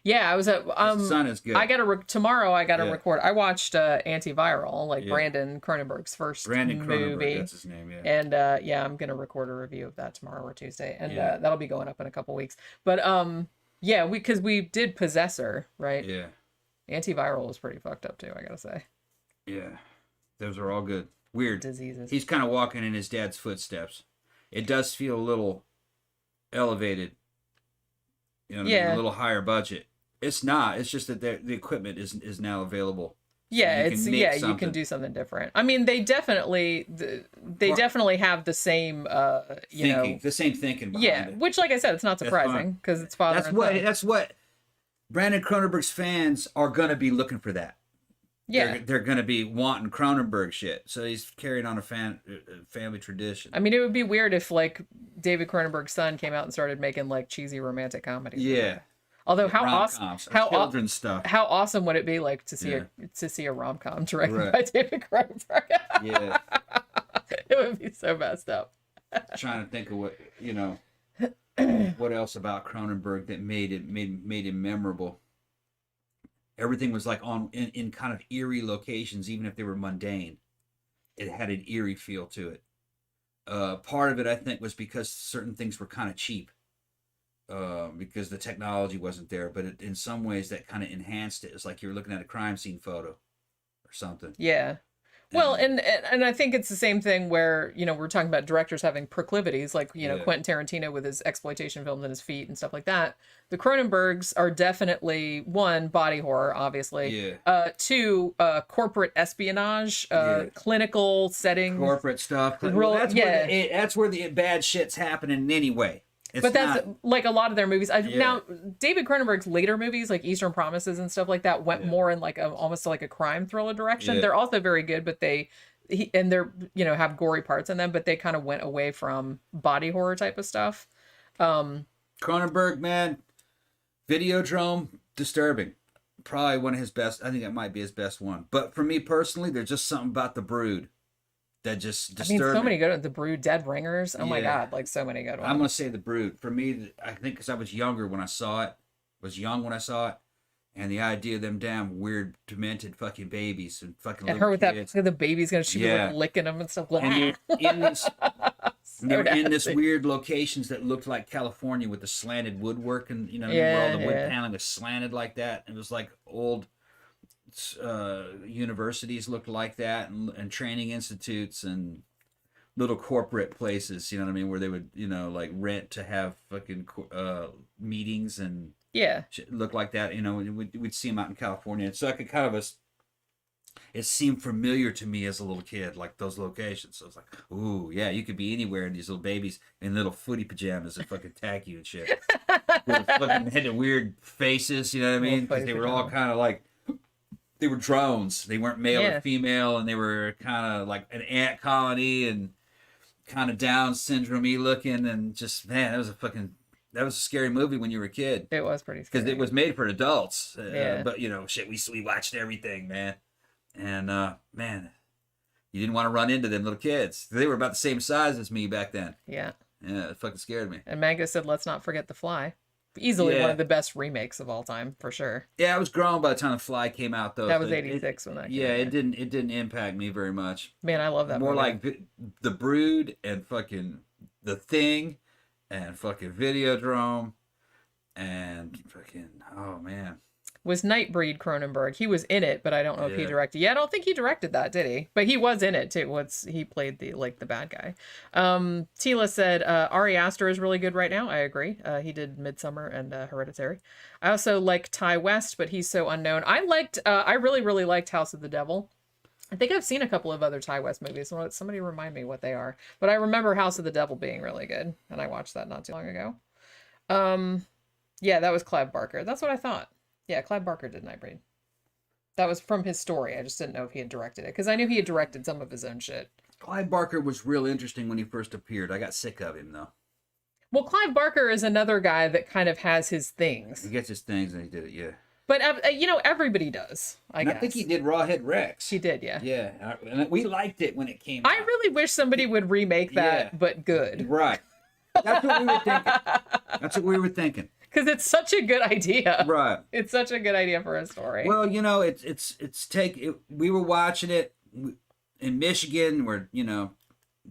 Yeah, I was at His son is good. I gotta tomorrow. I gotta record. I watched Antiviral, Brandon Cronenberg's first movie. Cronenberg, that's his name. Yeah. And I'm gonna record a review of that tomorrow or Tuesday, and that'll be going up in a couple weeks. But because we did Possessor, right? Yeah. Antiviral was pretty fucked up too, I gotta say. Yeah, those are all good. Weird diseases. He's kind of walking in his dad's footsteps. It does feel a little elevated, a little higher budget. It's not. It's just that the equipment is now available. Yeah, so you can do something different. I mean, they definitely have the same the same thinking behind it. Which, like I said, it's not surprising because it's father. That's what Brandon Cronenberg's fans are gonna be looking for. That they're gonna be wanting Cronenberg shit. So he's carrying on a family tradition. I mean, it would be weird if David Cronenberg's son came out and started making cheesy romantic comedies. Yeah. Although children's stuff. How awesome would it be to see a rom-com directed by David Cronenberg? Yeah. It would be so messed up. Trying to think of what what else about Cronenberg that made him memorable. Everything was in kind of eerie locations, even if they were mundane. It had an eerie feel to it. Part of it, I think, was because certain things were kind of cheap. Because the technology wasn't there, but in some ways that kind of enhanced it. It's like you were looking at a crime scene photo or something. Yeah. Well, and I think it's the same thing where, we're talking about directors having proclivities, Quentin Tarantino with his exploitation films and his feet and stuff like that. The Cronenbergs are definitely, one, body horror, obviously. Yeah. Two, corporate espionage, clinical settings. Corporate stuff. That's where the bad shit's happening anyway. But that's a lot of their movies. Now, David Cronenberg's later movies, like Eastern Promises and stuff like that, went more in almost like a crime thriller direction. Yeah. They're also very good, but they're have gory parts in them, but they kind of went away from body horror type of stuff. Cronenberg, man, Videodrome, disturbing. Probably one of his best. I think it might be his best one. But for me personally, there's just something about The Brood that just disturbed me. So many good ones. The Brood, Dead Ringers. Oh my God, so many good ones. I'm gonna say The Brood. For me, I think because I was younger when I saw it. And the idea of them damn weird, demented fucking babies and fucking and her with kids. The baby's gonna shoot her licking them and stuff. And they're in this weird locations that looked like California with the slanted woodwork and where all the wood paneling was slanted like that. It was like old universities looked like that, and training institutes and little corporate places, where they would rent to have fucking meetings and look like that. We'd see them out in California, so I could kind of it seemed familiar to me as a little kid, like those locations. So I was like, ooh, yeah, you could be anywhere, and these little babies in little footy pajamas that fucking attack you and shit. Fucking had the weird faces, you know what I mean? Because they were all kind of they were drones. They weren't male or female, and they were kind of like an ant colony, and kind of Down syndrome-y looking, and just, man, that was a scary movie when you were a kid. It was pretty scary. Because it was made for adults. Yeah. But, you know, shit, we watched everything, man. And, man, you didn't want to run into them little kids. They were about the same size as me back then. Yeah. Yeah, it fucking scared me. And Magda said, let's not forget The Fly. Easily one of the best remakes of all time, for sure. Yeah, I was grown by the time The Fly came out, though. That was 86 when that came out. It didn't impact me very much. Man, I love that More movie. like The Brood and fucking The Thing and fucking Videodrome and fucking, oh, man. Was Nightbreed Cronenberg. He was in it, but I don't know if he directed. Yeah, I don't think he directed that, did he? But he was in it too. He played the bad guy. Tila said Ari Aster is really good right now. I agree. He did Midsummer and Hereditary. I also like Ty West, but he's so unknown. I really, really liked House of the Devil. I think I've seen a couple of other Ty West movies. Somebody remind me what they are. But I remember House of the Devil being really good, and I watched that not too long ago. Yeah, that was Clive Barker. That's what I thought. Yeah, Clive Barker did Nightbreed. That was from his story. I just didn't know if he had directed it, because I knew he had directed some of his own shit. Clive Barker was real interesting when he first appeared. I got sick of him, though. Well, Clive Barker is another guy that kind of has his things. He gets his things, and he did it, yeah. But, everybody does, I guess. I think he did Rawhead Rex. He did, yeah. Yeah, and we liked it when it came out. I really wish somebody would remake that, but good. Right. That's what we were thinking. Because it's such a good idea. Right. It's such a good idea for a story. Well, we were watching it in Michigan, where,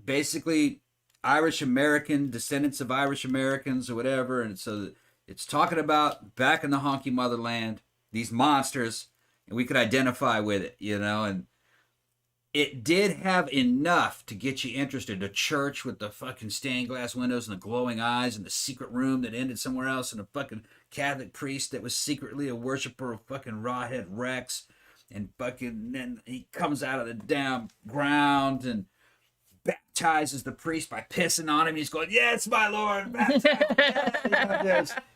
basically Irish American, descendants of Irish Americans or whatever. And so it's talking about back in the honky motherland, these monsters, and we could identify with it, and it did have enough to get you interested. A church with the fucking stained glass windows and the glowing eyes, and the secret room that ended somewhere else, and a fucking Catholic priest that was secretly a worshiper of fucking Rawhead Rex, and fucking then he comes out of the damn ground and baptizes the priest by pissing on him. He's going, "Yes, my Lord."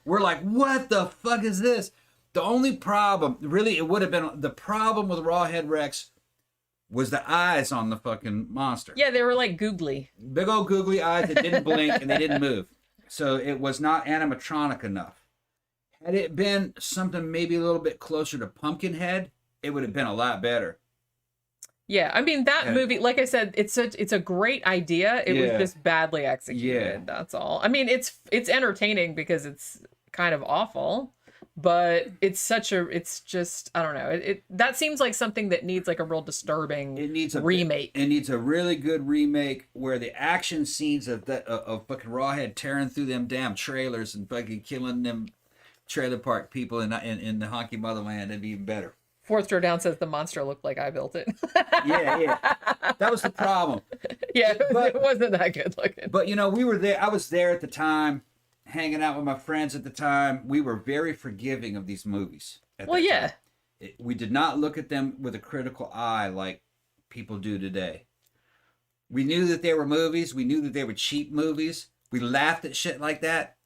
We're like, what the fuck is this? The only problem, really, it would have been the problem with Rawhead Rex was the eyes on the fucking monster. Yeah, they were like googly. Big old googly eyes that didn't blink and they didn't move. So it was not animatronic enough. Had it been something maybe a little bit closer to Pumpkinhead, it would have been a lot better. Yeah, I mean, that movie, like I said, it's a great idea. It was just badly executed, that's all. I mean, it's entertaining because it's kind of awful. But it's just, I don't know. That seems like something that needs like a real disturbing remake. It needs a really good remake where the action scenes of fucking Rawhead tearing through them damn trailers and fucking killing them trailer park people in the honky motherland would be even better. Fourth Row Down says the monster looked like I built it. Yeah. That was the problem. Yeah, it wasn't that good looking. But, we were there. I was there at the time, hanging out with my friends at the time. We were very forgiving of these movies. We did not look at them with a critical eye like people do today. We knew that they were movies. We knew that they were cheap movies. We laughed at shit like that.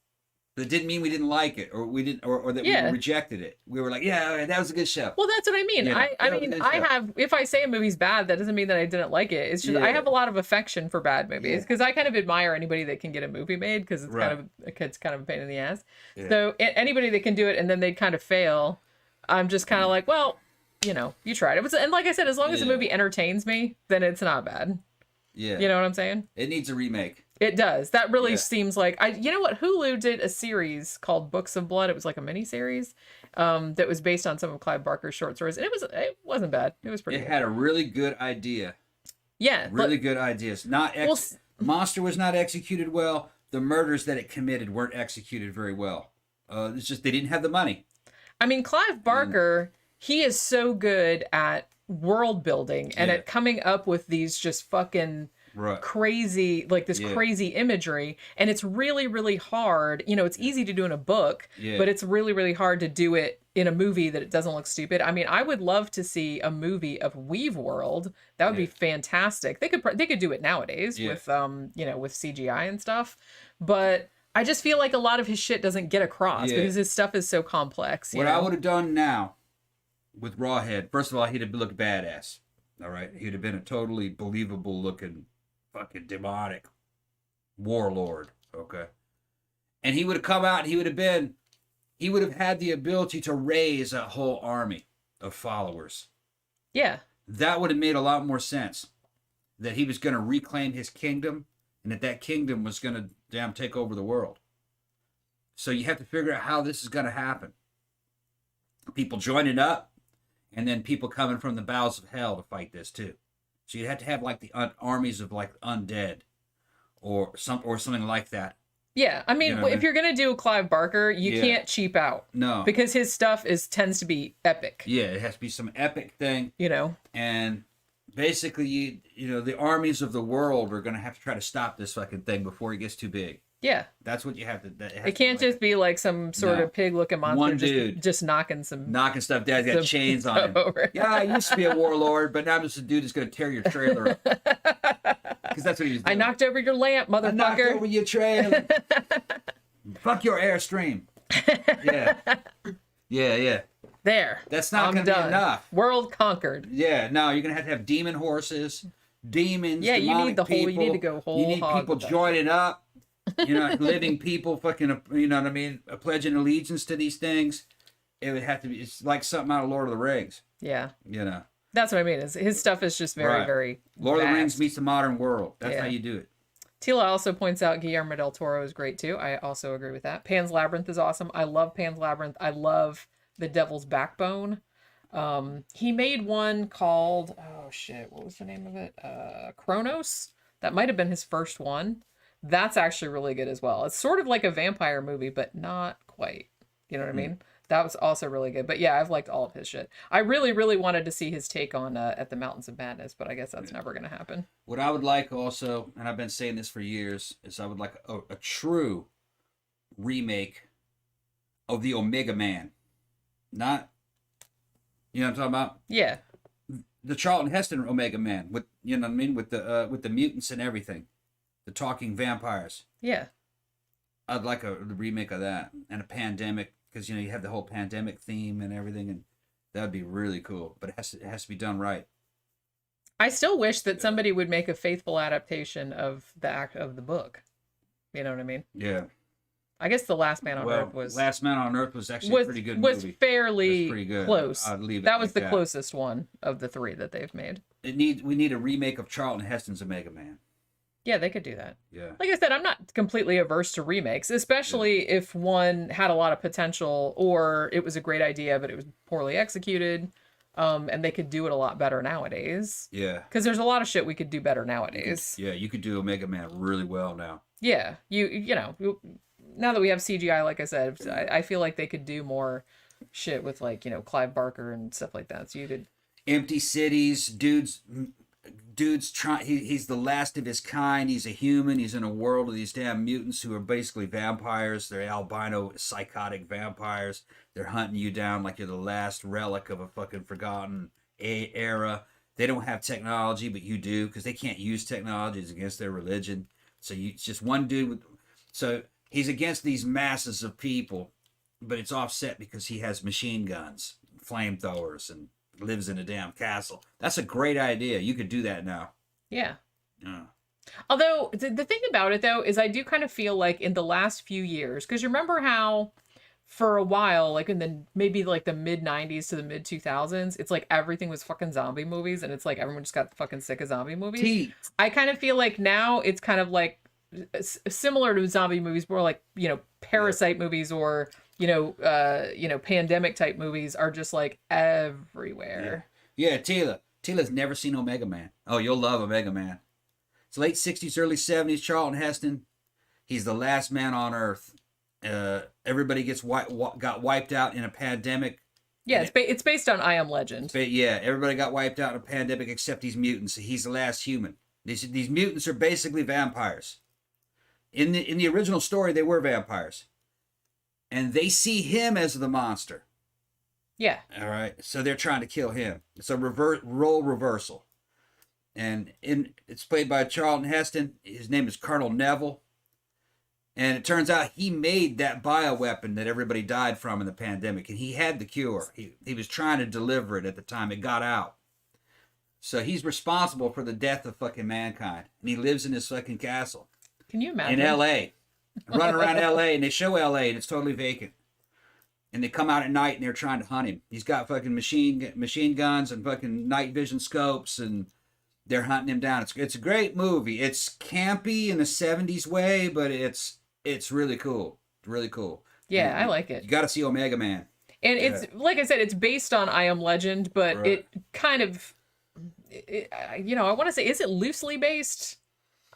But it didn't mean we didn't like it, or we didn't, or that we rejected it. We were like, yeah, that was a good show. Well, that's what I mean. I have, if I say a movie's bad, that doesn't mean that I didn't like it. It's just I have a lot of affection for bad movies because I kind of admire anybody that can get a movie made because it's kind of a pain in the ass. Yeah. So anybody that can do it and then they kind of fail, I'm just kind of like, well, you tried it. And like I said, as long as the movie entertains me, then it's not bad. Yeah. You know what I'm saying? It needs a remake. It does. That really seems like you know what? Hulu did a series called Books of Blood. It was like a mini series that was based on some of Clive Barker's short stories, and it wasn't bad. It was pretty. It had a really good idea. Yeah, really good ideas. Monster was not executed well. The murders that it committed weren't executed very well. It's just they didn't have the money. I mean, Clive Barker, he is so good at world building and at coming up with these just fucking crazy, like this crazy imagery, and it's really, really hard. It's easy to do in a book, but it's really, really hard to do it in a movie that it doesn't look stupid. I mean, I would love to see a movie of Weave World. That would be fantastic. They could do it nowadays with with CGI and stuff, but I just feel like a lot of his shit doesn't get across because his stuff is so complex. What I would have done now with Rawhead, first of all, he'd have looked badass. All right, he'd have been a totally believable looking fucking demonic warlord. Okay. And he would have come out and he would have had the ability to raise a whole army of followers. Yeah. That would have made a lot more sense. That he was going to reclaim his kingdom and that kingdom was going to damn take over the world. So you have to figure out how this is going to happen. People joining up and then people coming from the bowels of hell to fight this too. So you have to have like the armies of like undead or something like that. Yeah, I mean, You know what I if mean? you're gonna do a Clive Barker, you can't cheap out. No. Because his stuff tends to be epic. Yeah, it has to be some epic thing. You know? And basically, you know, the armies of the world are going to have to try to stop this fucking thing before it gets too big. Yeah. That's what you have to... It can't just be like some sort of pig-looking monster One dude just knocking stuff down. He's got some chains on him. over. Yeah, I used to be a warlord, but now I'm just a dude that's going to tear your trailer up. Because that's what he was doing. I knocked over your lamp, motherfucker. I knocked over your trailer. Fuck your airstream. Yeah. Yeah. There. That's not going to be enough. World conquered. Yeah, no, you're going to have demon horses, demons, yeah, you need the people. whole. You need to go whole. You need hog people with that. joining up. You know, living people, fucking, you know what I mean, pledging allegiance to these things. It would have to be. It's like something out of Lord of the Rings. Yeah. You know. That's what I mean. His stuff is just very, very. Lord vast. of the Rings meets the modern world. That's how you do it. Tila also points out Guillermo del Toro is great too. I also agree with that. Pan's Labyrinth is awesome. I love Pan's Labyrinth. I love The Devil's Backbone. He made one called, oh shit, what was the name of it? Kronos. That might have been his first one. That's actually really good as well. It's sort of like a vampire movie, but not quite. You know what I mean? That was also really good. But yeah, I've liked all of his shit. I really, really wanted to see his take on At the Mountains of Madness, but I guess that's never going to happen. What I would like also, and I've been saying this for years, is I would like a true remake of the Omega Man. Not, you know what I'm talking about? Yeah. The Charlton Heston Omega Man, with, you know what I mean, with the mutants and everything, the talking vampires. Yeah. I'd like a remake of that and a pandemic, because you know you have the whole pandemic theme and everything, and that'd be really cool. But it has to be done right. I still wish that somebody would make a faithful adaptation of the book. You know what I mean? Yeah. I guess The Last Man on Earth was... Last Man on Earth was actually a pretty good movie. Was fairly pretty good. close. I'd leave it that was like the that. closest one of the three that they've made. We need a remake of Charlton Heston's Omega Man. Yeah, they could do that. Yeah. Like I said, I'm not completely averse to remakes, especially if one had a lot of potential or it was a great idea, but it was poorly executed. And they could do it a lot better nowadays. Yeah. Because there's a lot of shit we could do better nowadays. You could do Omega Man really well now. Yeah. You know, now that we have CGI, like I said, I feel like they could do more shit with, like, you know, Clive Barker and stuff like that. So you could... Empty cities, dudes trying. He's the last of his kind. He's a human. He's in a world of these damn mutants who are basically vampires. They're albino, psychotic vampires. They're hunting you down like you're the last relic of a fucking forgotten era. They don't have technology, but you do, because they can't use technology. It's against their religion. So it's just one dude. So he's against these masses of people, but it's offset because he has machine guns, flamethrowers, and lives in a damn castle. That's a great idea. You could do that now. Yeah. Yeah. Although, the thing about it, though, is I do kind of feel like in the last few years, because you remember how for a while, like in the maybe like the mid-90s to the mid-2000s, it's like everything was fucking zombie movies, and it's like everyone just got fucking sick of zombie movies. I kind of feel like now it's kind of like similar to zombie movies, more like, you know, Parasite movies or... you know, pandemic type movies are just like everywhere. Yeah, Tila's never seen Omega Man. Oh, you'll love Omega Man. It's late 60s, early 70s, Charlton Heston. He's the last man on Earth. Everybody got wiped out in a pandemic. Yeah, it's based on I Am Legend. Yeah, everybody got wiped out in a pandemic except these mutants. He's the last human. These mutants are basically vampires. In the original story, they were vampires. And they see him as the monster. Yeah. All right. So they're trying to kill him. It's a role reversal. And it's played by Charlton Heston. His name is Colonel Neville. And it turns out he made that bioweapon that everybody died from in the pandemic. And he had the cure. He was trying to deliver it at the time it got out. So he's responsible for the death of fucking mankind. And he lives in his fucking castle. Can you imagine? In L.A. Running around L.A. and they show L.A. and it's totally vacant. And they come out at night and they're trying to hunt him. He's got fucking machine guns and fucking night vision scopes, and they're hunting him down. It's a great movie. It's campy in a 70s way, but it's really cool. It's really cool. Yeah, I like it. You got to see Omega Man. And it's, like I said, it's based on I Am Legend, but it kind of, I want to say, is it loosely based?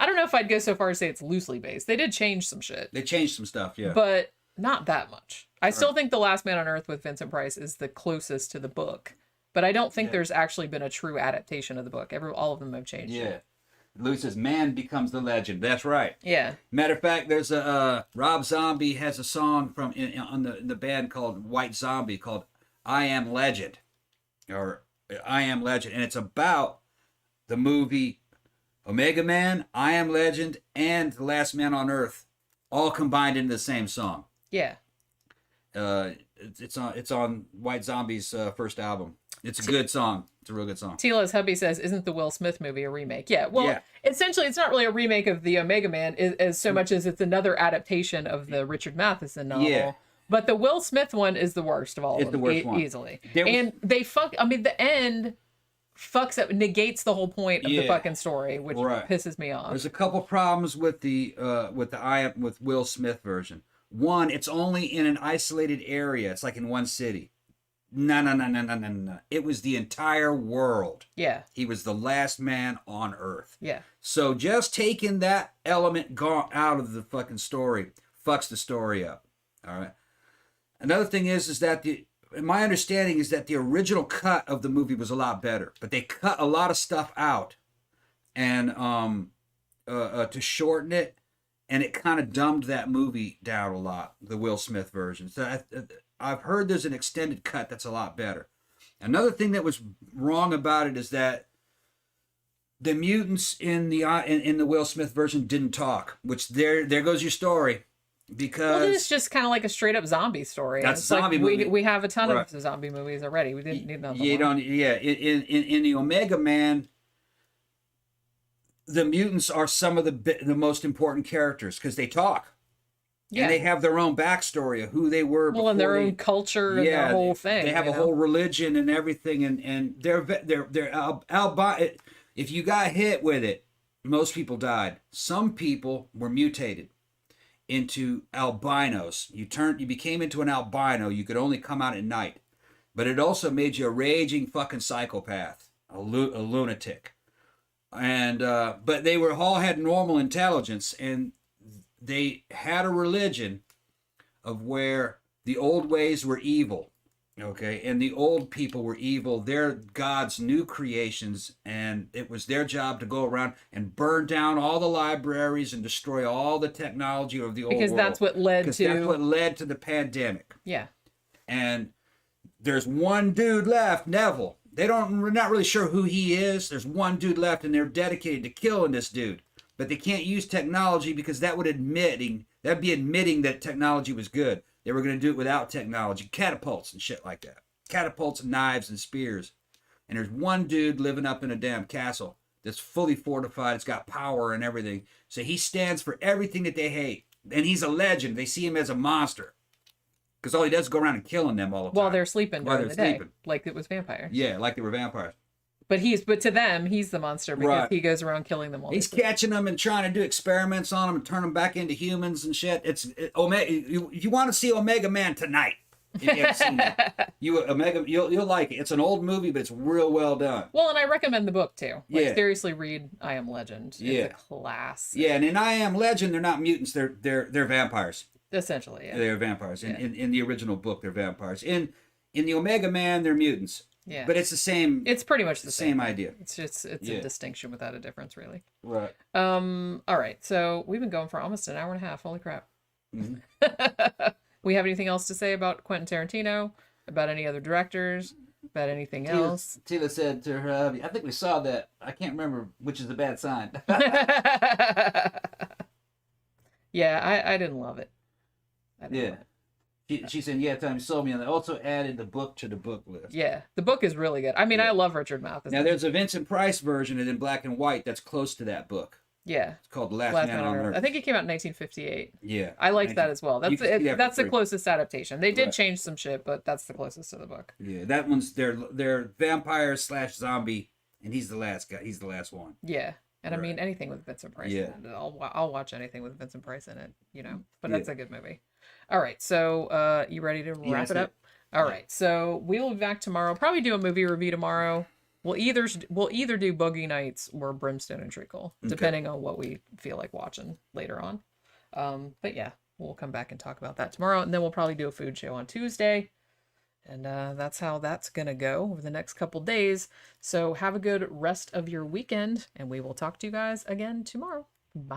I don't know if I'd go so far as say it's loosely based. They did change some shit. They changed some stuff, yeah. But not that much. I still think The Last Man on Earth with Vincent Price is the closest to the book. But I don't think there's actually been a true adaptation of the book. All of them have changed. Yeah. Louis says, man becomes the legend. That's right. Yeah. Matter of fact, there's a Rob Zombie has a song from on the band called White Zombie called I Am Legend. Or I Am Legend. And it's about the movie Omega Man, I Am Legend, and The Last Man on Earth all combined into the same song. Yeah. It's on White Zombie's first album. It's a good song. It's a real good song. Tila's hubby says, isn't the Will Smith movie a remake? Yeah, well, essentially it's not really a remake of the Omega Man as so much as it's another adaptation of the Richard Matheson novel. Yeah. But the Will Smith one is the worst of all of them, easily. And the end fucks up, negates the whole point of the fucking story, which pisses me off. There's a couple problems with the Will Smith version. One, it's only in an isolated area. It's like in one city. No. It was the entire world. Yeah. He was the last man on Earth. Yeah. So just taking that element out of the fucking story fucks the story up. All right. Another thing is that my understanding is that the original cut of the movie was a lot better, but they cut a lot of stuff out, and to shorten it, and it kind of dumbed that movie down a lot. The Will Smith version. So I've heard there's an extended cut that's a lot better. Another thing that was wrong about it is that the mutants in the Will Smith version didn't talk, which there goes your story. Because it's just kind of like a straight up zombie story. That's a zombie movie. We have a ton of zombie movies already. We didn't need another one. In the Omega Man, the mutants are some of the most important characters because they talk. Yeah. And they have their own backstory of who they were. Well, and their own culture and their whole thing. They have a whole religion and everything, and they're albino. If you got hit with it, most people died. Some people were mutated into albinos. You became into an albino. You could only come out at night, but it also made you a raging fucking psychopath, a lunatic. And but they all had normal intelligence, and they had a religion of where the old ways were evil, okay, and the old people were evil. They're God's new creations, and it was their job to go around and burn down all the libraries and destroy all the technology of the old world. Because that's what led to the pandemic. Yeah. And there's one dude left, Neville. We're not really sure who he is. There's one dude left, and they're dedicated to killing this dude. But they can't use technology because that'd be admitting that technology was good. They were going to do it without technology, catapults and shit like that. Catapults and knives and spears. And there's one dude living up in a damn castle that's fully fortified. It's got power and everything. So he stands for everything that they hate. And he's a legend. They see him as a monster. Because all he does is go around and killing them all the time. While they're sleeping during the day. Like it was vampires. Yeah, like they were vampires. But to them, he's the monster because he goes around killing them all. He's catching them and trying to do experiments on them and turn them back into humans and shit. Omega. If you want to see Omega Man tonight, if you haven't seen it, you'll like it. It's an old movie, but it's real well done. Well, and I recommend the book too. Seriously, read I Am Legend. It's a class. Yeah, and in I Am Legend, they're not mutants. They're vampires. Essentially, yeah. They're vampires. In the original book, they're vampires. In the Omega Man, they're mutants. Yeah. But it's the same. It's pretty much the same idea. It's just a distinction without a difference, really. Right. All right. So we've been going for almost an hour and a half. Holy crap. Mm-hmm. We have anything else to say about Quentin Tarantino? About any other directors? About anything else? Tila said to her hubby, I think we saw that. I can't remember which is the bad sign. Yeah, I didn't love it. She said, yeah, Tom, you sold me on that. Also added the book to the book list. Yeah, the book is really good. I mean, I love Richard Matheson. Now, there's a Vincent Price version in black and white that's close to that book. Yeah. It's called The Last Last Man on Earth. I think it came out in 1958. Yeah. I liked that as well. That's that's the for closest adaptation. They did Right. change some shit, but that's the closest to the book. Yeah, that one's they're vampire / zombie, and he's the last guy. He's the last one. Yeah. And I Right. mean, anything with Vincent Price Yeah. in it. I'll watch anything with Vincent Price in it, you know. But Yeah. that's a good movie. All right, so you ready to wrap that's it up? All right, so we will be back tomorrow. Probably do a movie review tomorrow. We'll either do Boogie Nights or Brimstone and Treacle, depending on what we feel like watching later on. But yeah, we'll come back and talk about that tomorrow, and then we'll probably do a food show on Tuesday. And that's how that's going to go over the next couple days. So have a good rest of your weekend, and we will talk to you guys again tomorrow. Bye.